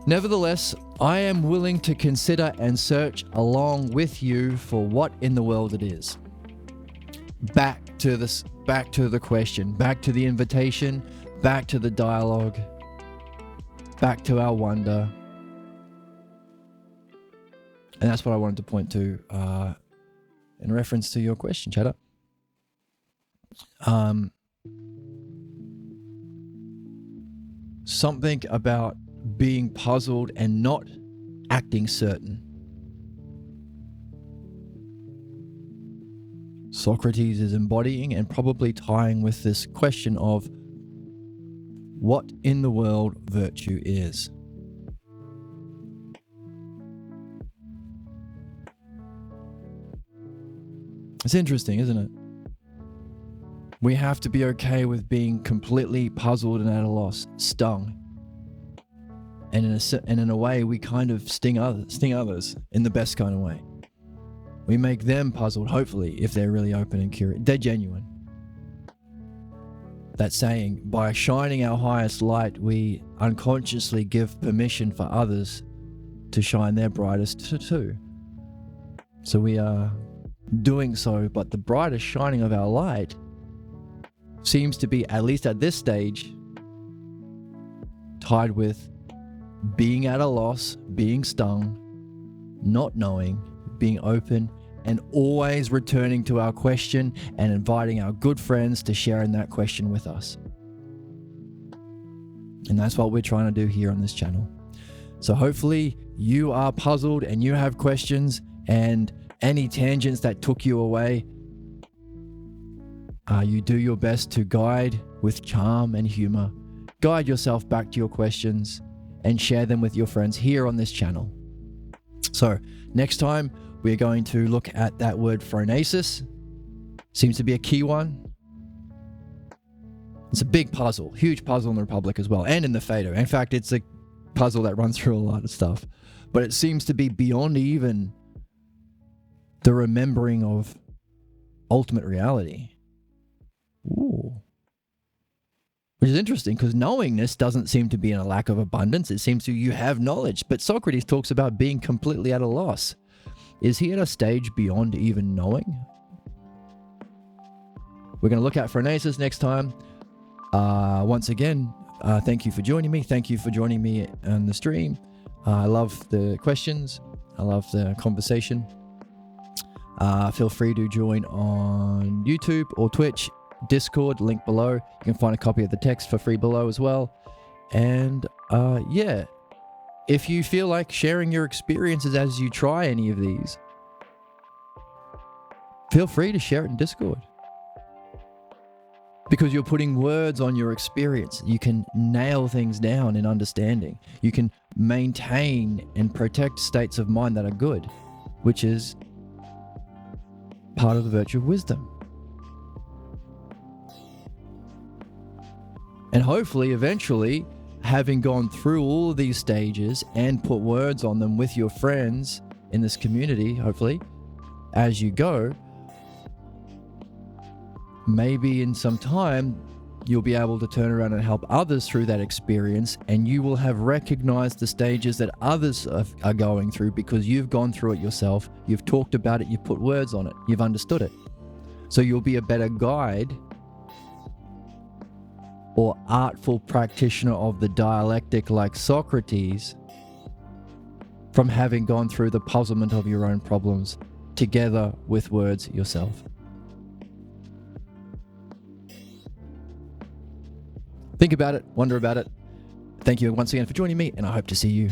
[SPEAKER 1] Nevertheless, I am willing to consider and search along with you for what in the world it is. Back to the question, back to the invitation, back to the dialogue, back to our wonder. And that's what I wanted to point to in reference to your question, Chatter. Something about being puzzled and not acting certain. Socrates is embodying and probably tying with this question of what in the world virtue is. It's interesting, isn't it? We have to be okay with being completely puzzled and at a loss, stung. And in a way, we kind of sting others in the best kind of way. We make them puzzled, hopefully, if they're really open and curious. They're genuine. That saying, by shining our highest light, we unconsciously give permission for others to shine their brightest too. So we are doing so, but the brightest shining of our light seems to be, at least at this stage, tied with being at a loss, being stung, not knowing, being open, and always returning to our question and inviting our good friends to share in that question with us. And that's what we're trying to do here on this channel. So hopefully you are puzzled and you have questions, and any tangents that took you away, you do your best to guide with charm and humor. Guide yourself back to your questions and share them with your friends here on this channel. So next time, we're going to look at that word phronesis. Seems to be a key one. It's a big puzzle, huge puzzle in the Republic as well, and in the Phaedo. In fact, it's a puzzle that runs through a lot of stuff. But it seems to be beyond even the remembering of ultimate reality. Ooh. Which is interesting, because knowingness doesn't seem to be in a lack of abundance. It seems to you have knowledge. But Socrates talks about being completely at a loss. Is he at a stage beyond even knowing? We're going to look at phronesis next time. Once again, thank you for joining me. Thank you for joining me on the stream. I love the questions. I love the conversation. Feel free to join on YouTube or Twitch, Discord, link below. You can find a copy of the text for free below as well. And yeah, if you feel like sharing your experiences as you try any of these, feel free to share it in Discord. Because you're putting words on your experience. You can nail things down in understanding. You can maintain and protect states of mind that are good, which is part of the virtue of wisdom. And hopefully, eventually, having gone through all of these stages and put words on them with your friends in this community, hopefully, as you go, maybe in some time, you'll be able to turn around and help others through that experience, and you will have recognized the stages that others are going through because you've gone through it yourself, you've talked about it, you've put words on it, you've understood it. So you'll be a better guide or artful practitioner of the dialectic like Socrates from having gone through the puzzlement of your own problems together with words yourself. think about it, wonder about it. Thank you once again for joining me, and I hope to see you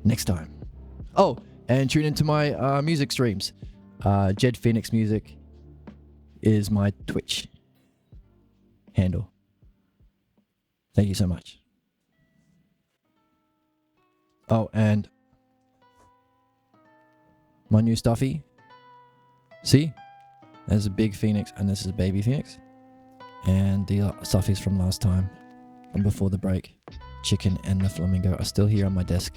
[SPEAKER 1] next time. Oh, and tune into my music streams. Jed Phoenix Music is my Twitch handle. Thank you so much. Oh, and my new stuffy. See? There's a big phoenix and this is a baby phoenix. And the stuffies from last time and before the break. Chicken and the flamingo are still here on my desk.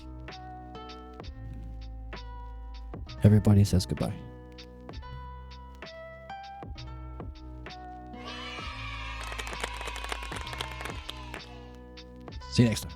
[SPEAKER 1] Everybody says goodbye. See you next time.